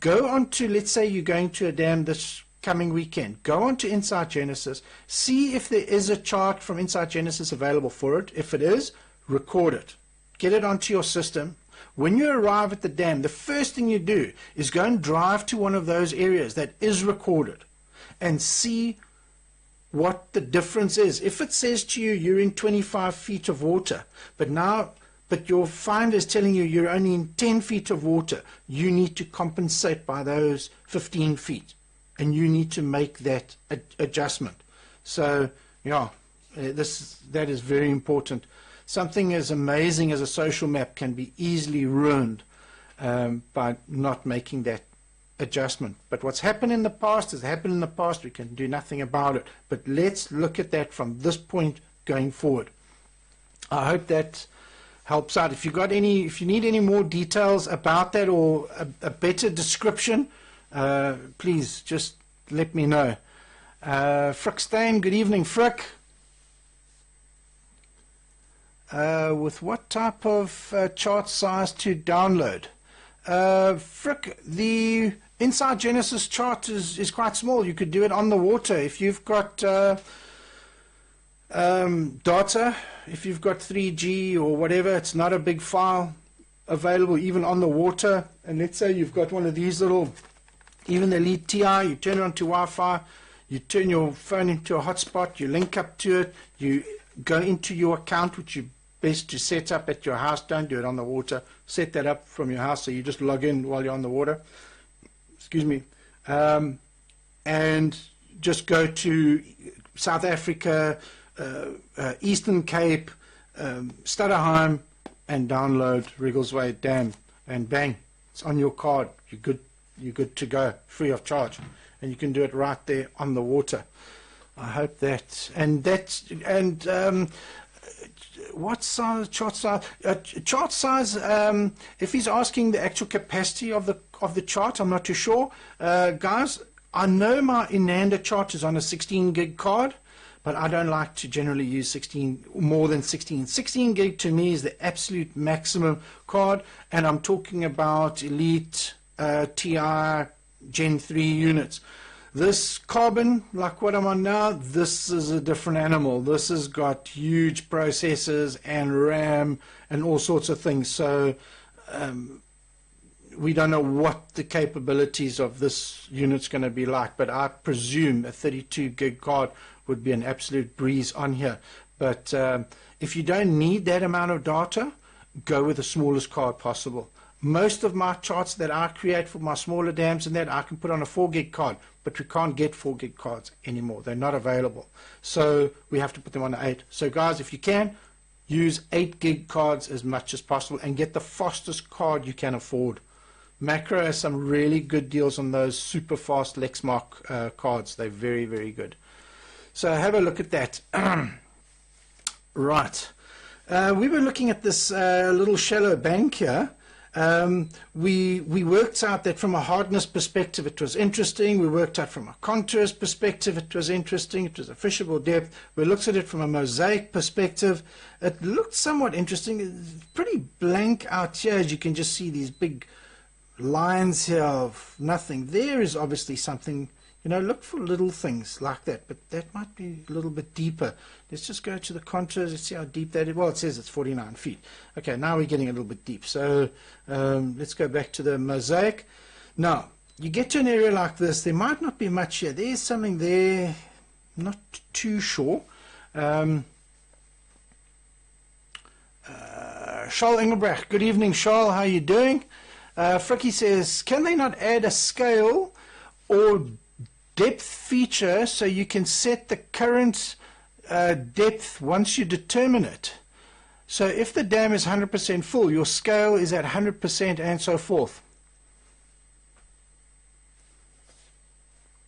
go on to, let's say you're going to a dam this coming weekend, go on to Insight Genesis, see if there is a chart from Insight Genesis available for it. If it is, record it. Get it onto your system. When you arrive at the dam, the first thing you do is go and drive to one of those areas that is recorded and see what the difference is. If it says to you you're in 25 feet of water, but your finder is telling you you're only in 10 feet of water, you need to compensate by those 15 feet, and you need to make that adjustment. So yeah, that is very important. Something as amazing as a social map can be easily ruined by not making that adjustment. But what's happened in the past has happened in the past. We can do nothing about it. But let's look at that from this point going forward. I hope that helps out. If you need any more details about that, or a better description, please just let me know. Frick Stain, good evening, Frick. With what type of chart size to download? Frick, the Insight Genesis chart is quite small. You could do it on the water. If you've got data, if you've got 3G or whatever, it's not a big file available even on the water. And let's say you've got one of these little, even the Elite TI, you turn it on to Wi-Fi, you turn your phone into a hotspot, you link up to it, you go into your account, which you best to set up at your house. Don't do it on the water. Set that up from your house so you just log in while you're on the water. Excuse me. And just go to South Africa, Eastern Cape, Stutterheim, and download Wriggleswade Dam, and bang, it's on your card. You're good to go, free of charge, and you can do it right there on the water. I hope that, what size chart size? Chart size. If he's asking the actual capacity of the chart, I'm not too sure. Guys, I know my Inanda chart is on a 16 gig card, but I don't like to generally use more than 16. 16 gig to me is the absolute maximum card, and I'm talking about Elite TI Gen 3 units. This carbon, like what I'm on now, this is a different animal. This has got huge processors and RAM and all sorts of things. So we don't know what the capabilities of this unit's going to be like, but I presume a 32 gig card would be an absolute breeze on here. But if you don't need that amount of data, go with the smallest card possible. Most of my charts that I create for my smaller dams and that I can put on a 4 gig card, but we can't get 4 gig cards anymore. They're not available. So we have to put them on the 8. So guys, if you can, use 8 gig cards as much as possible and get the fastest card you can afford. Macro has some really good deals on those super fast Lexmark cards. They're very, very good. So have a look at that. Right. We were looking at this little shallow bank here. We worked out that from a hardness perspective it was interesting. We worked out from a contours perspective it was interesting. It was a fishable depth. We looked at it from a mosaic perspective. It looked somewhat interesting. It's pretty blank out here, as you can just see these big lines here of nothing. There is obviously something, you know, look for little things like that, but that might be a little bit deeper. Let's just go to the contours. Let's see how deep that is. Well, it says it's 49 feet. Okay, now we're getting a little bit deep. So let's go back to the mosaic. Now, you get to an area like this, there might not be much here. There's something there, not too sure. Charles Engelbrecht, good evening, Charles. How are you doing? Fricky says, can they not add a scale or depth feature so you can set the current depth once you determine it? So if the dam is 100% full, your scale is at 100% and so forth.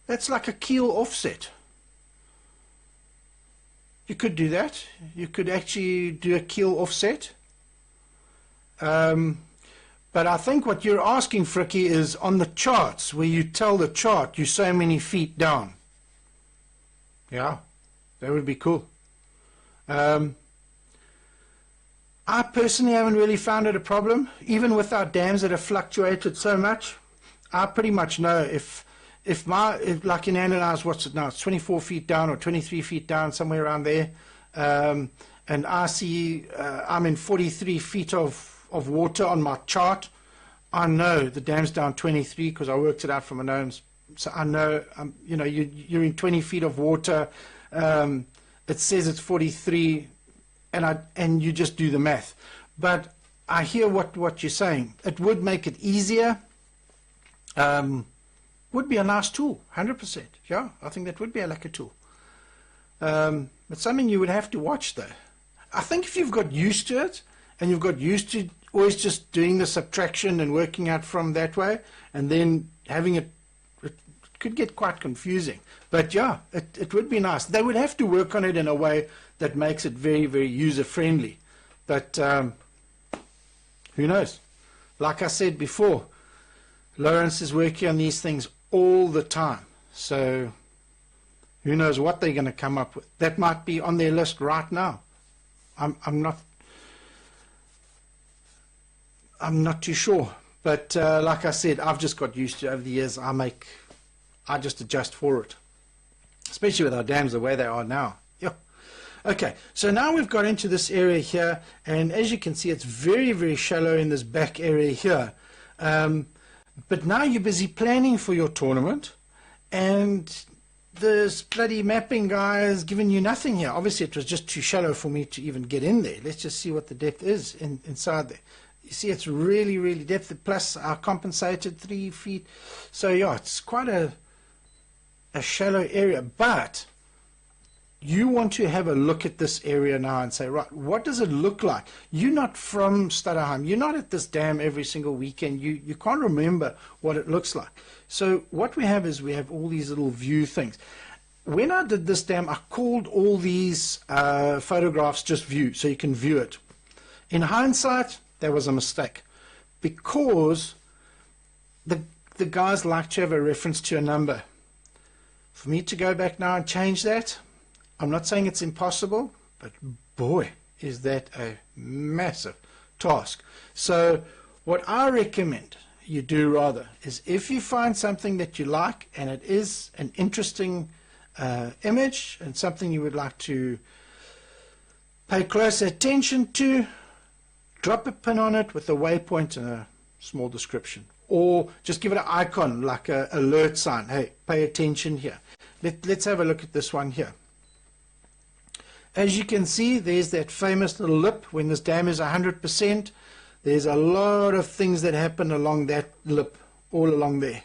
That's like a keel offset. You could do that. You could actually do a keel offset. But I think what you're asking, Fricky, is on the charts where you tell the chart you're so many feet down. Yeah, that would be cool. I personally haven't really found it a problem, even with our dams that have fluctuated so much. I pretty much know if like in Analyze, what's it now? It's 24 feet down or 23 feet down, somewhere around there. And I see I'm in 43 feet of water on my chart. I know the dam's down 23 because I worked it out from my nose. So I know, you know, you're in 20 feet of water. It says it's 43, and you just do the math. But I hear what you're saying. It would make it easier. Would be a nice tool, 100%. Yeah, I think that would be a lucky tool. It's something you would have to watch, though. I think if you've got used to it, and you've got used to always just doing the subtraction and working out from that way, and then having it could get quite confusing. But yeah, it would be nice. They would have to work on it in a way that makes it very, very user-friendly. But who knows? Like I said before, Lawrence is working on these things all the time. So who knows what they're going to come up with. That might be on their list right now. I'm not too sure, but like I said, I've just got used to it over the years. I just adjust for it, especially with our dams the way they are now. Yeah. Okay, so now we've got into this area here, and as you can see, it's very, very shallow in this back area here. But now you're busy planning for your tournament, and this bloody mapping guy has given you nothing here. Obviously, it was just too shallow for me to even get in there. Let's just see what the depth is inside there. You see, it's really, really depth. Plus, I compensated 3 feet. So, yeah, it's quite a shallow area. But you want to have a look at this area now and say, right, what does it look like? You're not from Stutterheim. You're not at this dam every single weekend. You can't remember what it looks like. So what we have is we have all these little view things. When I did this dam, I called all these photographs just view, so you can view it. In hindsight, that was a mistake, because the guys like to have a reference to a number. For me to go back now and change that, I'm not saying it's impossible, but boy, is that a massive task. So what I recommend you do rather is, if you find something that you like and it is an interesting image and something you would like to pay close attention to, drop a pin on it with a waypoint and a small description, or just give it an icon like an alert sign. Hey, pay attention here. Let's have a look at this one here. As you can see, there's that famous little lip when this dam is 100%. There's a lot of things that happen along that lip, all along there.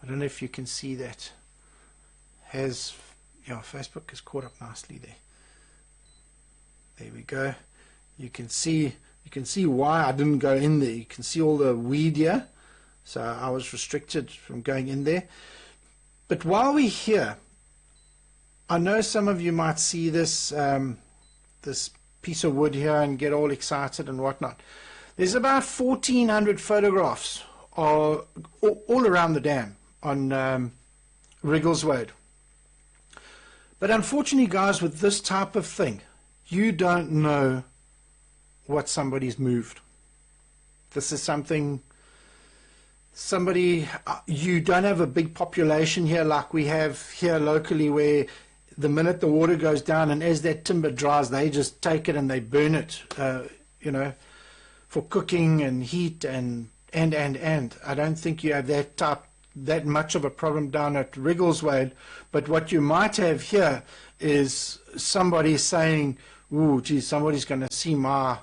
I don't know if you can see that. Facebook is caught up nicely there. There we go. You can see why I didn't go in there. You can see all the weed here, so I was restricted from going in there. But while we're here, I know some of you might see this this piece of wood here and get all excited and whatnot. There's about 1,400 photographs all around the dam on Wriggleswade. But unfortunately, guys, with this type of thing, you don't know what somebody's moved. This is something somebody, you don't have a big population here like we have here locally, where the minute the water goes down and as that timber dries, they just take it and they burn it, you know, for cooking and heat and. I don't think you have that much of a problem down at Wriggleswade, but what you might have here is somebody saying, "Ooh, geez, somebody's going to see my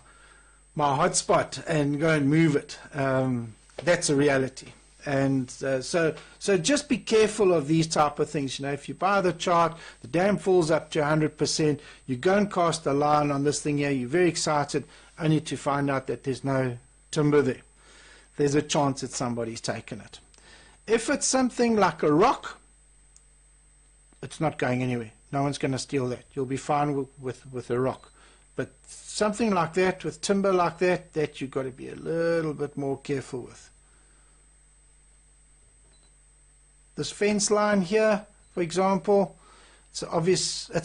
hotspot and go and move it." That's a reality, and so just be careful of these type of things. You know, if you buy the chart, the dam falls up to 100%, you go and cast a line on this thing here, you're very excited, only to find out that there's no timber there. There's a chance that somebody's taken it. If it's something like a rock, it's not going anywhere. No one's going to steal that. You'll be fine with a rock. But something like that, with timber like that you've got to be a little bit more careful with. This fence line here, for example, it's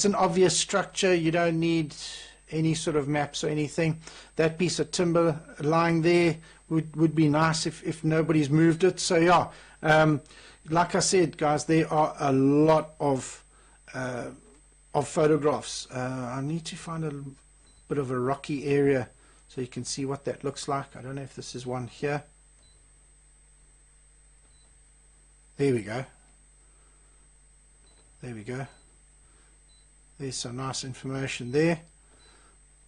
an obvious structure. You don't need any sort of maps or anything. That piece of timber lying there would be nice if nobody's moved it. So yeah, like I said, guys, there are a lot of photographs. I need to find a bit of a rocky area so you can see what that looks like. I don't know if this is one here. There we go. There we go. There's some nice information there.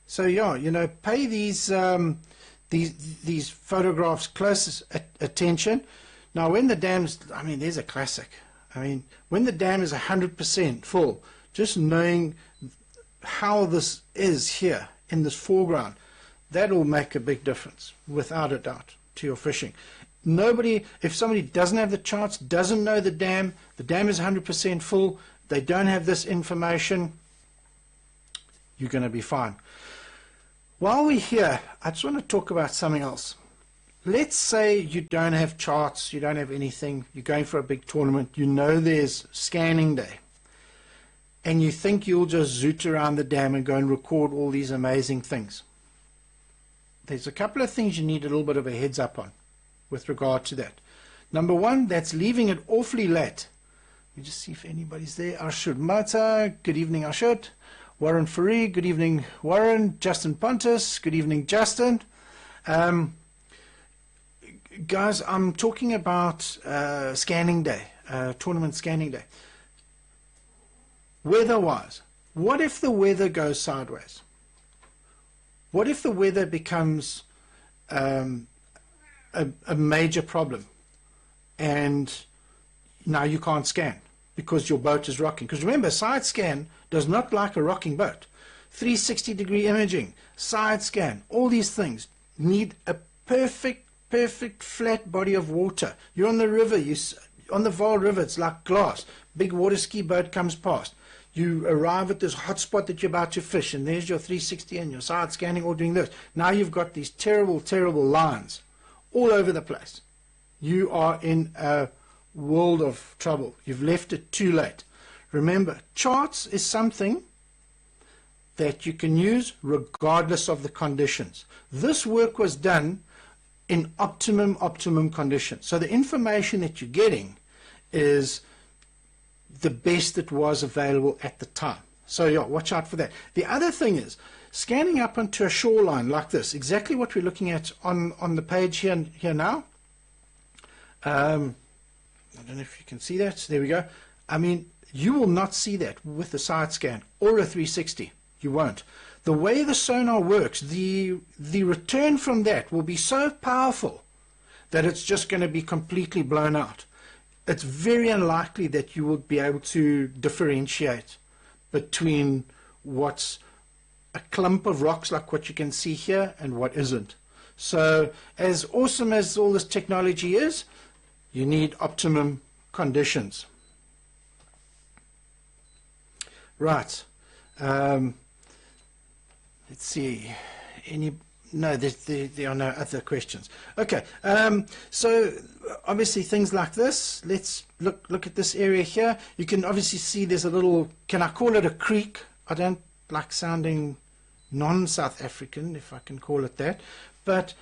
So yeah, you know, pay these photographs close attention. Now, when the dam's, I mean, there's a classic. I mean, when the dam is 100% full, just knowing how this is here in this foreground, that will make a big difference, without a doubt, to your fishing. Nobody, if somebody doesn't have the charts, doesn't know the dam is 100% full, they don't have this information, you're going to be fine. While we're here, I just want to talk about something else. Let's say you don't have charts, you don't have anything, you're going for a big tournament, you know there's scanning day, and you think you'll just zoot around the dam and go and record all these amazing things. There's a couple of things you need a little bit of a heads up on with regard to that. Number one, that's leaving it awfully late. Let me just see if anybody's there. Arshud Mata, good evening Arshud. Warren Faree, good evening Warren. Justin Pontus, good evening Justin. Guys, I'm talking about scanning day, tournament scanning day. Weather-wise, what if the weather goes sideways? What if the weather becomes a major problem and now you can't scan because your boat is rocking? Because remember, side scan does not like a rocking boat. 360-degree imaging, side scan, all these things need a perfect flat body of water. You're on the river, on the Vaal River, it's like glass. Big water ski boat comes past. You arrive at this hot spot that you're about to fish, and there's your 360 and your side scanning all doing this. Now you've got these terrible lines all over the place. You are in a world of trouble. You've left it too late. Remember, charts is something that you can use regardless of the conditions. This work was done in optimum conditions. So the information that you're getting is the best that was available at the time. So yeah, watch out for that. The other thing is scanning up onto a shoreline like this, exactly what we're looking at on the page here now. I don't know if you can see that. There we go. I mean, you will not see that with the side scan or a 360. You won't. The way the sonar works, the return from that will be so powerful that it's just going to be completely blown out. It's very unlikely that you will be able to differentiate between what's a clump of rocks like what you can see here and what isn't. So as awesome as all this technology is, you need optimum conditions. Right. Let's see. No, there are no other questions. Okay. So obviously things like this. Let's look at this area here. You can obviously see there's a little. Can I call it a creek? I don't like sounding non-South African, if I can call it that. But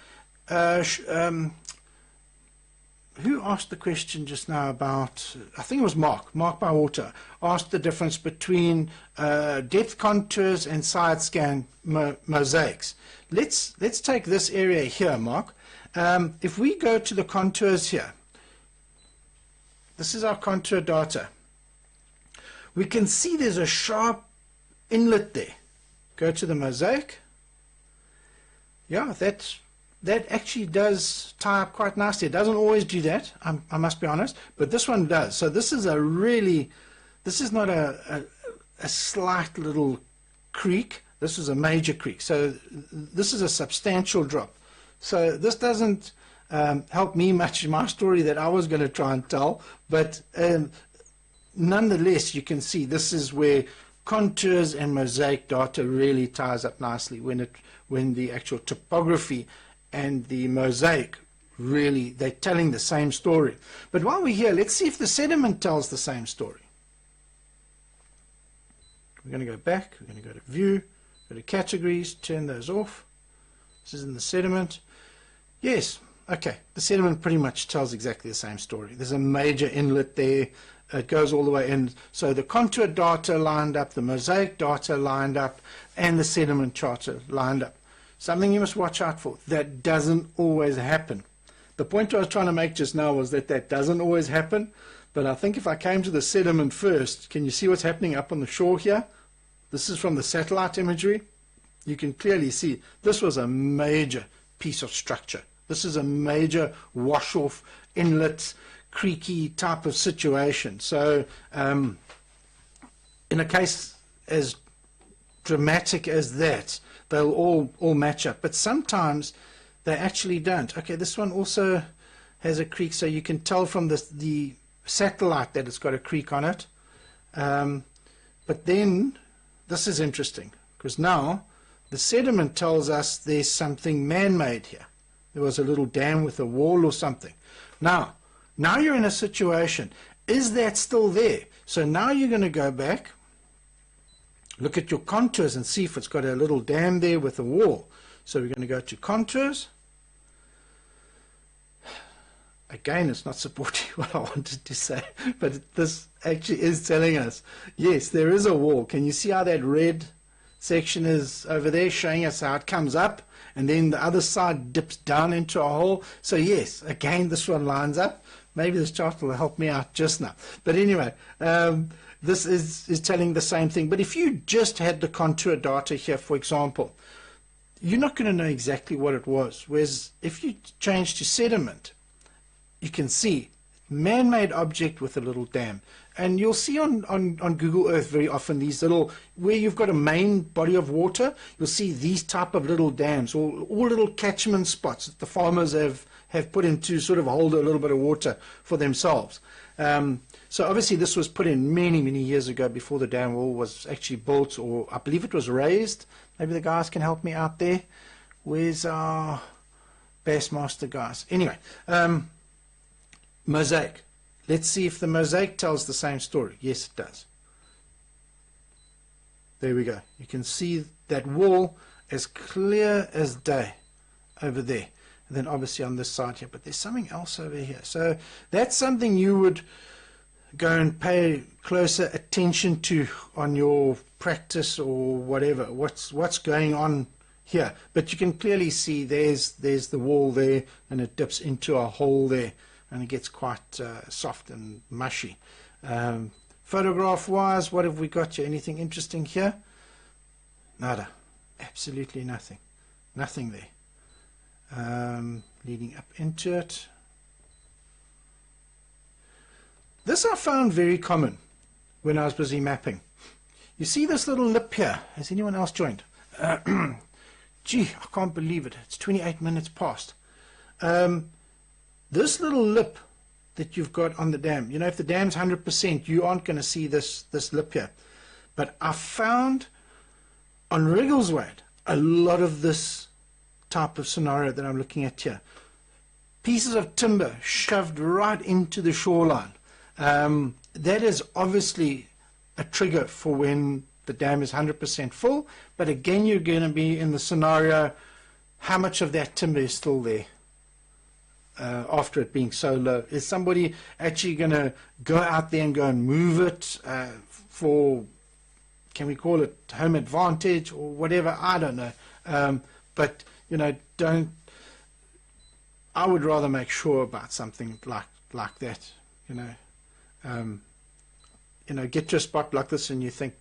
who asked the question just now about, I think it was Mark by Water, asked the difference between depth contours and side scan mosaics. Let's take this area here, Mark. If we go to the contours here, this is our contour data. We can see there's a sharp inlet there. Go to the mosaic. Yeah, that actually does tie up quite nicely. It doesn't always do that, I must be honest, but this one does. So this is this is not a slight little creek. This is a major creek. So this is a substantial drop. So this doesn't help me much in my story that I was going to try and tell, but nonetheless, you can see this is where contours and mosaic data really ties up nicely when the actual topography and the mosaic really, they're telling the same story. But while we're here, let's see if the sediment tells the same story. We're going to go back, we're going to go to view, go to categories, turn those off. This is in the sediment. Yes, okay, the sediment pretty much tells exactly the same story. There's a major inlet there. It goes all the way in. So the contour data lined up, the mosaic data lined up, and the sediment charter lined up. Something you must watch out for. That doesn't always happen. The point I was trying to make just now was that doesn't always happen. But I think if I came to the sediment first, can you see what's happening up on the shore here? This is from the satellite imagery. You can clearly see this was a major piece of structure. This is a major wash-off, inlet, creaky type of situation. So in a case as dramatic as that, they'll all match up. But sometimes they actually don't. Okay, this one also has a creek, so you can tell from the satellite that it's got a creek on it. But then this is interesting, because now the sediment tells us there's something man-made here. There was a little dam with a wall or something. Now you're in a situation, is that still there? So now you're going to go back, look at your contours and see if it's got a little dam there with a wall. So we're going to go to contours. Again, it's not supporting what I wanted to say, but this actually is telling us, yes, there is a wall. Can you see how that red section is over there, showing us how it comes up, and then the other side dips down into a hole? So yes, again, this one lines up. Maybe this chart will help me out just now. But anyway, this is telling the same thing. But if you just had the contour data here, for example, you're not going to know exactly what it was. Whereas if you change to sediment, you can see man-made object with a little dam. And you'll see on Google Earth very often these little, where you've got a main body of water, you'll see these type of little dams, or all little catchment spots that the farmers have put in to sort of hold a little bit of water for themselves. So obviously this was put in many, many years ago before the dam wall was actually built, or I believe it was raised. Maybe the guys can help me out there. Where's our Bassmaster guys? Anyway, mosaic. Let's see if the mosaic tells the same story. Yes, it does. There we go. You can see that wall as clear as day over there. And then obviously on this side here. But there's something else over here. So that's something you would go and pay closer attention to on your practice or whatever. What's going on here? But you can clearly see there's the wall there, and it dips into a hole there. And it gets quite soft and mushy. Photograph wise, what have we got here? Anything interesting here? Nada. Absolutely nothing. Nothing there. Leading up into it. This I found very common when I was busy mapping. You see this little lip here? Has anyone else joined? Gee, I can't believe it. It's 28 minutes past. This little lip that you've got on the dam, you know, if the dam's 100%, you aren't going to see this lip here. But I found on Wriggleswade a lot of this type of scenario that I'm looking at here. Pieces of timber shoved right into the shoreline. That is obviously a trigger for when the dam is 100% full. But again, you're going to be in the scenario, how much of that timber is still there? after it being so low? Is somebody actually going to go out there and go and move it for, can we call it home advantage or whatever? I don't know. But, you know, I would rather make sure about something like that, you know. Get to a spot like this and you think,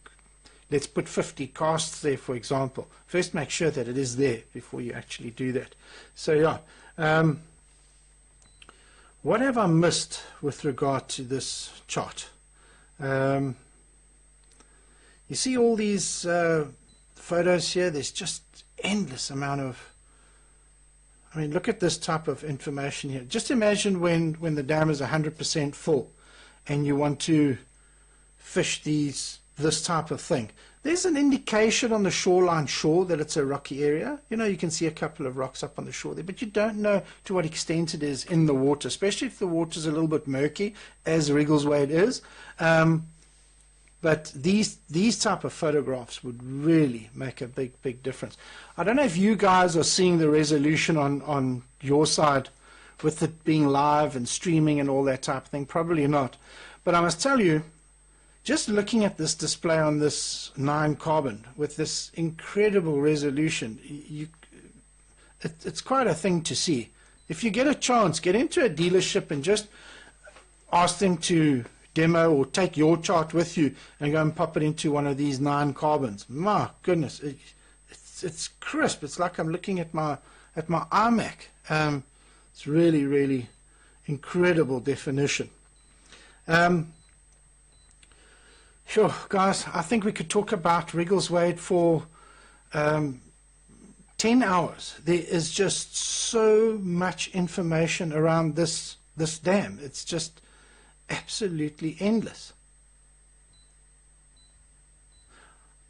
let's put 50 casts there, for example. First make sure that it is there before you actually do that. So yeah, what have I missed with regard to this chart? You see all these photos here, there's just endless amount of, I mean, look at this type of information here. Just imagine when the dam is 100% full and you want to fish this type of thing. There's an indication on the shoreline shore that it's a rocky area. You know, you can see a couple of rocks up on the shore there, but you don't know to what extent it is in the water, especially if the water is a little bit murky, as Wriggleswade is. But these type of photographs would really make a big difference. I don't know if you guys are seeing the resolution on your side with it being live and streaming and all that type of thing. Probably not. But I must tell you, just looking at this display on this 9 carbon with this incredible resolution, it's quite a thing to see. If you get a chance, get into a dealership and just ask them to demo or take your chart with you and go and pop it into one of these 9 carbons. My goodness, it's crisp. It's like I'm looking at my iMac. It's really incredible definition. Sure, guys, I think we could talk about Wriggleswade for 10 hours. There is just so much information around this dam. It's just absolutely endless.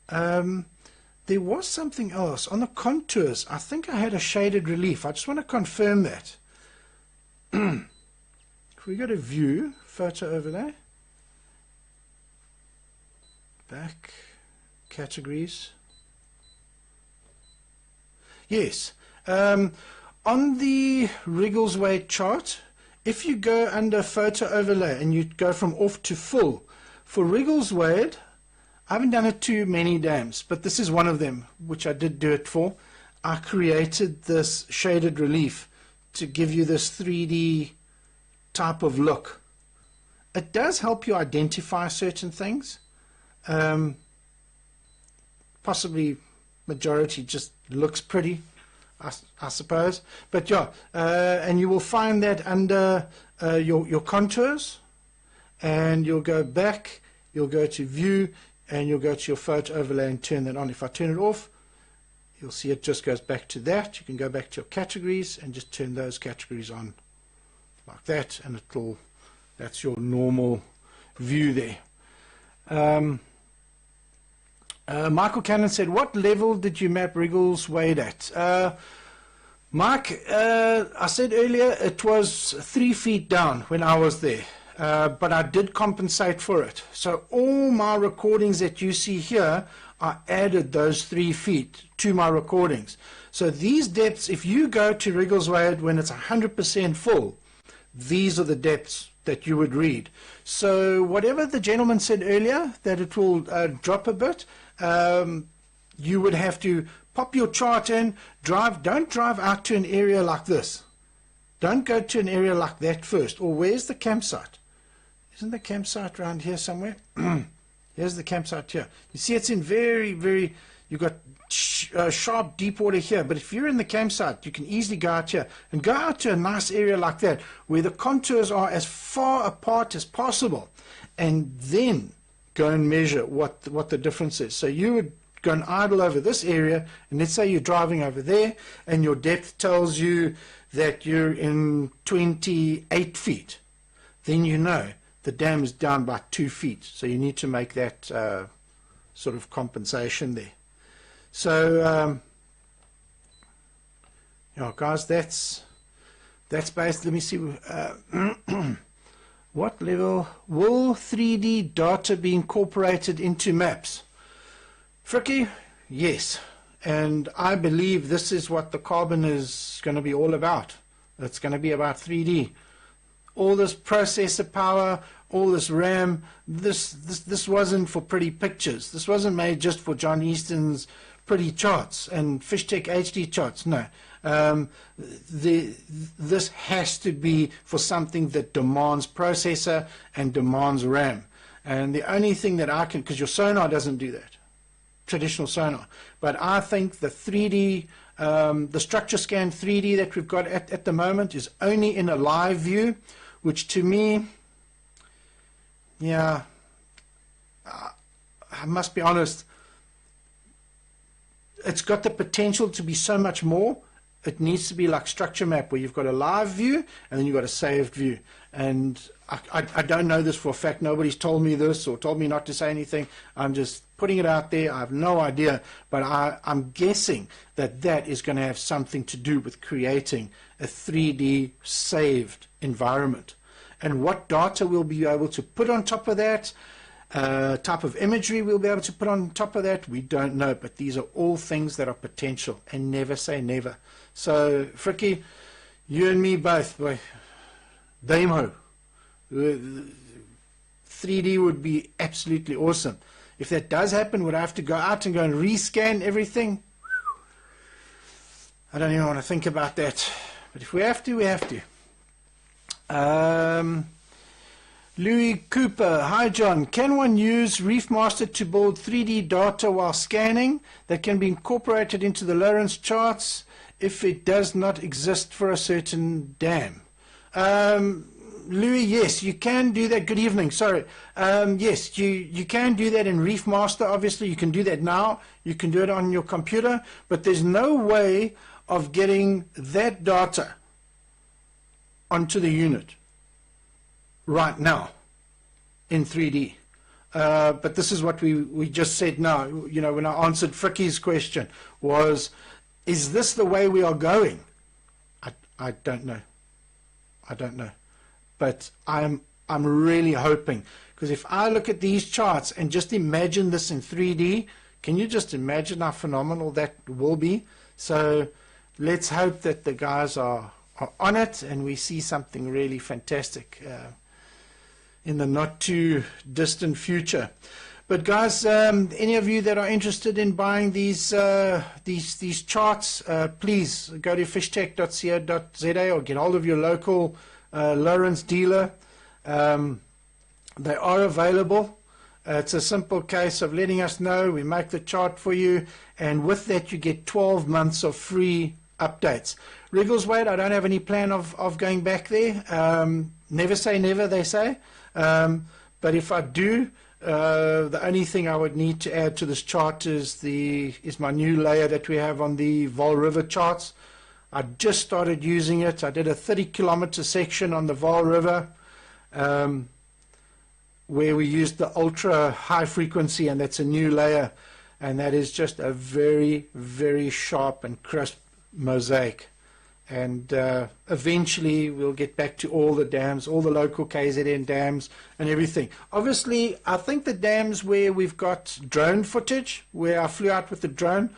There was something else on the contours. I think I had a shaded relief. I just want to confirm that. If we go to view, photo overlay, back, categories. Yes, on the Wriggleswade chart, if you go under photo overlay and you go from off to full, for Wriggleswade, I haven't done it to many dams, but this is one of them, which I did do it for. I created this shaded relief to give you this 3D type of look. It does help you identify certain things. Possibly majority just looks pretty, I suppose, but yeah, and you will find that under your contours, and you'll go back, you'll go to view, and you'll go to your photo overlay and turn that on. If I turn it off, you'll see it just goes back to that. You can go back to your categories and just turn those categories on like that, and that's your normal view there. Michael Cannon said, what level did you map Wriggleswade at? Mike, I said earlier it was 3 feet down when I was there, but I did compensate for it. So all my recordings that you see here, I added those 3 feet to my recordings. So these depths, if you go to Wriggleswade when it's 100% full, these are the depths that you would read. So whatever the gentleman said earlier, that it will drop a bit, you would have to pop your chart in, don't drive out to an area like this. Don't go to an area like that first. Or where's the campsite? Isn't the campsite around here somewhere? Here's the campsite here. You see it's in very, you've got sharp deep water here, but if you're in the campsite, you can easily go out here and go out to a nice area like that where the contours are as far apart as possible, and then go and measure what the difference is. So you would go and idle over this area, and let's say you're driving over there and your depth tells you that you're in 28 feet. Then you know the dam is down by 2 feet, so you need to make that sort of compensation there. So yeah, guys, that's based. Let me see. What level will 3D data be incorporated into maps? Fricky, yes, and I believe this is what the carbon is going to be all about. It's going to be about 3D. All this processor power, all this RAM, this wasn't for pretty pictures. This wasn't made just for John Easton's pretty charts and FishTec HD charts. No. This has to be for something that demands processor and demands RAM. And the only thing that I can, because your sonar doesn't do that, traditional sonar, but I think the 3D, the structure scan 3D that we've got at the moment is only in a live view, which to me, yeah, I must be honest, it's got the potential to be so much more. It needs to be like structure map, where you've got a live view and then you've got a saved view. And I don't know this for a fact. Nobody's told me this or told me not to say anything. I'm just putting it out there. I have no idea, but I'm guessing that that is going to have something to do with creating a 3D saved environment. And what data we'll be able to put on top of that, type of imagery we'll be able to put on top of that, we don't know. But these are all things that are potential, and never say never. So, Frikkie, you and me both, boy, Damo. 3D would be absolutely awesome. If that does happen, would I have to go out and go and rescan everything? I don't even want to think about that. But if we have to, we have to. Louis Cooper, hi John, can one use ReefMaster to build 3D data while scanning that can be incorporated into the Lawrence charts if it does not exist for a certain dam? Louis, yes, you can do that. Good evening, sorry. Yes, you can do that in ReefMaster. Obviously, you can do that now. You can do it on your computer, but there's no way of getting that data onto the unit right now in 3D. But this is what we just said now. You know, when I answered Frikkie's question was, is this the way we are going? I don't know. I don't know. But I'm really hoping, because if I look at these charts and just imagine this in 3D, can you just imagine how phenomenal that will be? So let's hope that the guys are on it and we see something really fantastic in the not too distant future. But guys, any of you that are interested in buying these charts, please go to fishtech.co.za or get hold of your local Lawrence dealer. They are available. It's a simple case of letting us know. We make the chart for you, and with that you get 12 months of free updates. Wriggleswade, I don't have any plan of going back there. Never say never, they say. But if I do, the only thing I would need to add to this chart is my new layer that we have on the Vaal River charts. I just started using it. I did a 30-kilometer section on the Vaal River where we used the ultra high frequency, and that's a new layer, and that is just a very, very sharp and crisp mosaic. And eventually we'll get back to all the dams, all the local KZN dams and everything. Obviously, I think the dams where we've got drone footage, where I flew out with the drone,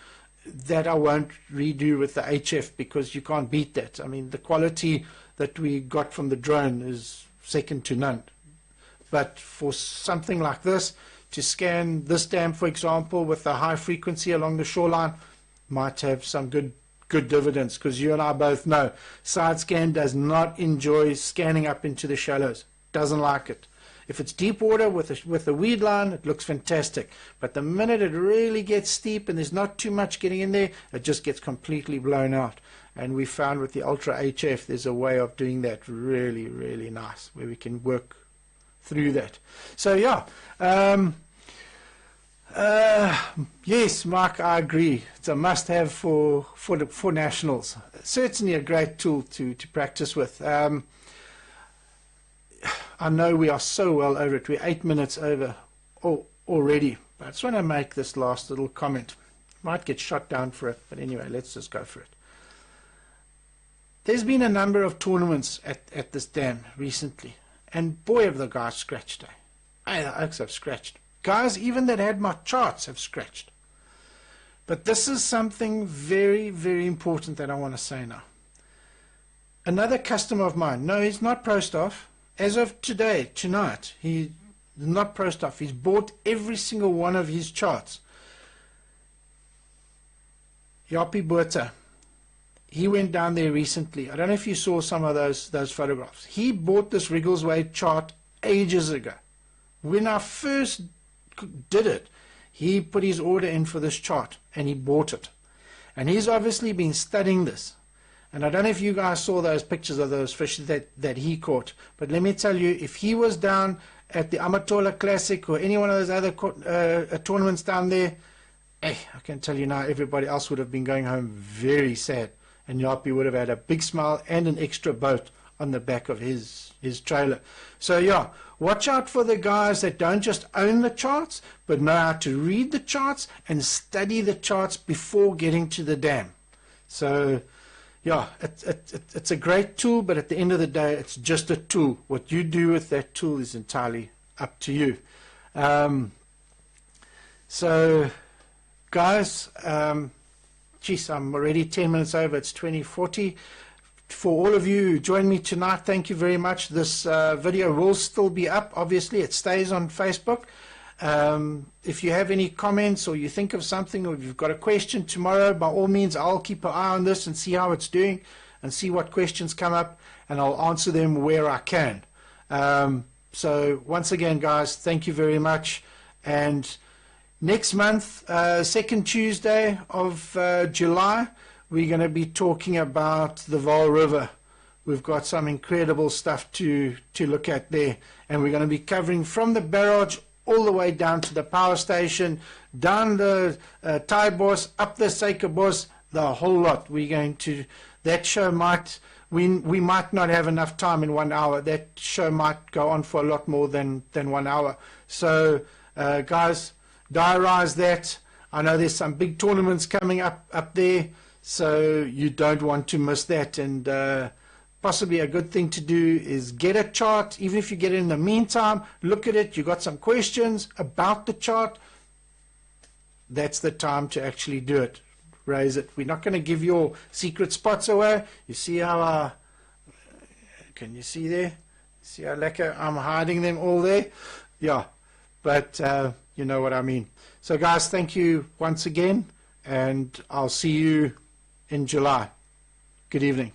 that I won't redo with the HF, because you can't beat that. I mean, the quality that we got from the drone is second to none. But for something like this, to scan this dam, for example, with the high frequency along the shoreline, might have some good dividends, because you and I both know side scan does not enjoy scanning up into the shallows. Doesn't like it. If it's deep water with a weed line, it looks fantastic. But the minute it really gets steep and there's not too much getting in there, it just gets completely blown out. And we found with the Ultra HF, there's a way of doing that really, really nice, where we can work through that. So yeah, yes, Mark, I agree. It's a must-have for nationals. Certainly a great tool to practice with. I know we are so well over it. We're 8 minutes over already. But I just want to make this last little comment. Might get shot down for it, but anyway, let's just go for it. There's been a number of tournaments at this dam recently, and boy have the guys scratched. The oaks have scratched. Guys even that had my charts have scratched. But this is something very, very important that I want to say now. Another customer of mine, no, he's not pro staff. As of today, tonight, he's not pro staff. He's bought every single one of his charts. Yapi Botha, he went down there recently. I don't know if you saw some of those photographs. He bought this Wriggleswade chart ages ago. When I first did it, he put his order in for this chart and he bought it. And he's obviously been studying this. And I don't know if you guys saw those pictures of those fish that he caught. But let me tell you, if he was down at the Amatola Classic or any one of those other tournaments down there, I can tell you now, everybody else would have been going home very sad. And Yapi would have had a big smile and an extra boat on the back of his trailer. So yeah, watch out for the guys that don't just own the charts, but know how to read the charts and study the charts before getting to the dam. So yeah, it's a great tool, but at the end of the day, it's just a tool. What you do with that tool is entirely up to you. So guys, geez, I'm already 10 minutes over. It's 20:40. For all of you who joined me tonight, thank you very much. This video will still be up. Obviously, it stays on Facebook. If you have any comments or you think of something or if you've got a question tomorrow, by all means, I'll keep an eye on this and see how it's doing and see what questions come up, and I'll answer them where I can. So once again, guys, thank you very much. And next month, second Tuesday of July, we're going to be talking about the Vaal River. We've got some incredible stuff to look at there, and we're going to be covering from the barrage all the way down to the power station, down the Taibos, up the Suikerbos, the whole lot. We're going to, that show might, we might not have enough time in 1 hour. That show might go on for a lot more than 1 hour. So guys, diarize that. I know there's some big tournaments coming up there, so you don't want to miss that. And possibly a good thing to do is get a chart. Even if you get it in the meantime, look at it. You got some questions about the chart, that's the time to actually do it. Raise it. We're not going to give your secret spots away. You see how can you see there? See how lekker I'm hiding them all there? Yeah, but you know what I mean. So guys, thank you once again, and I'll see you in July. Good evening.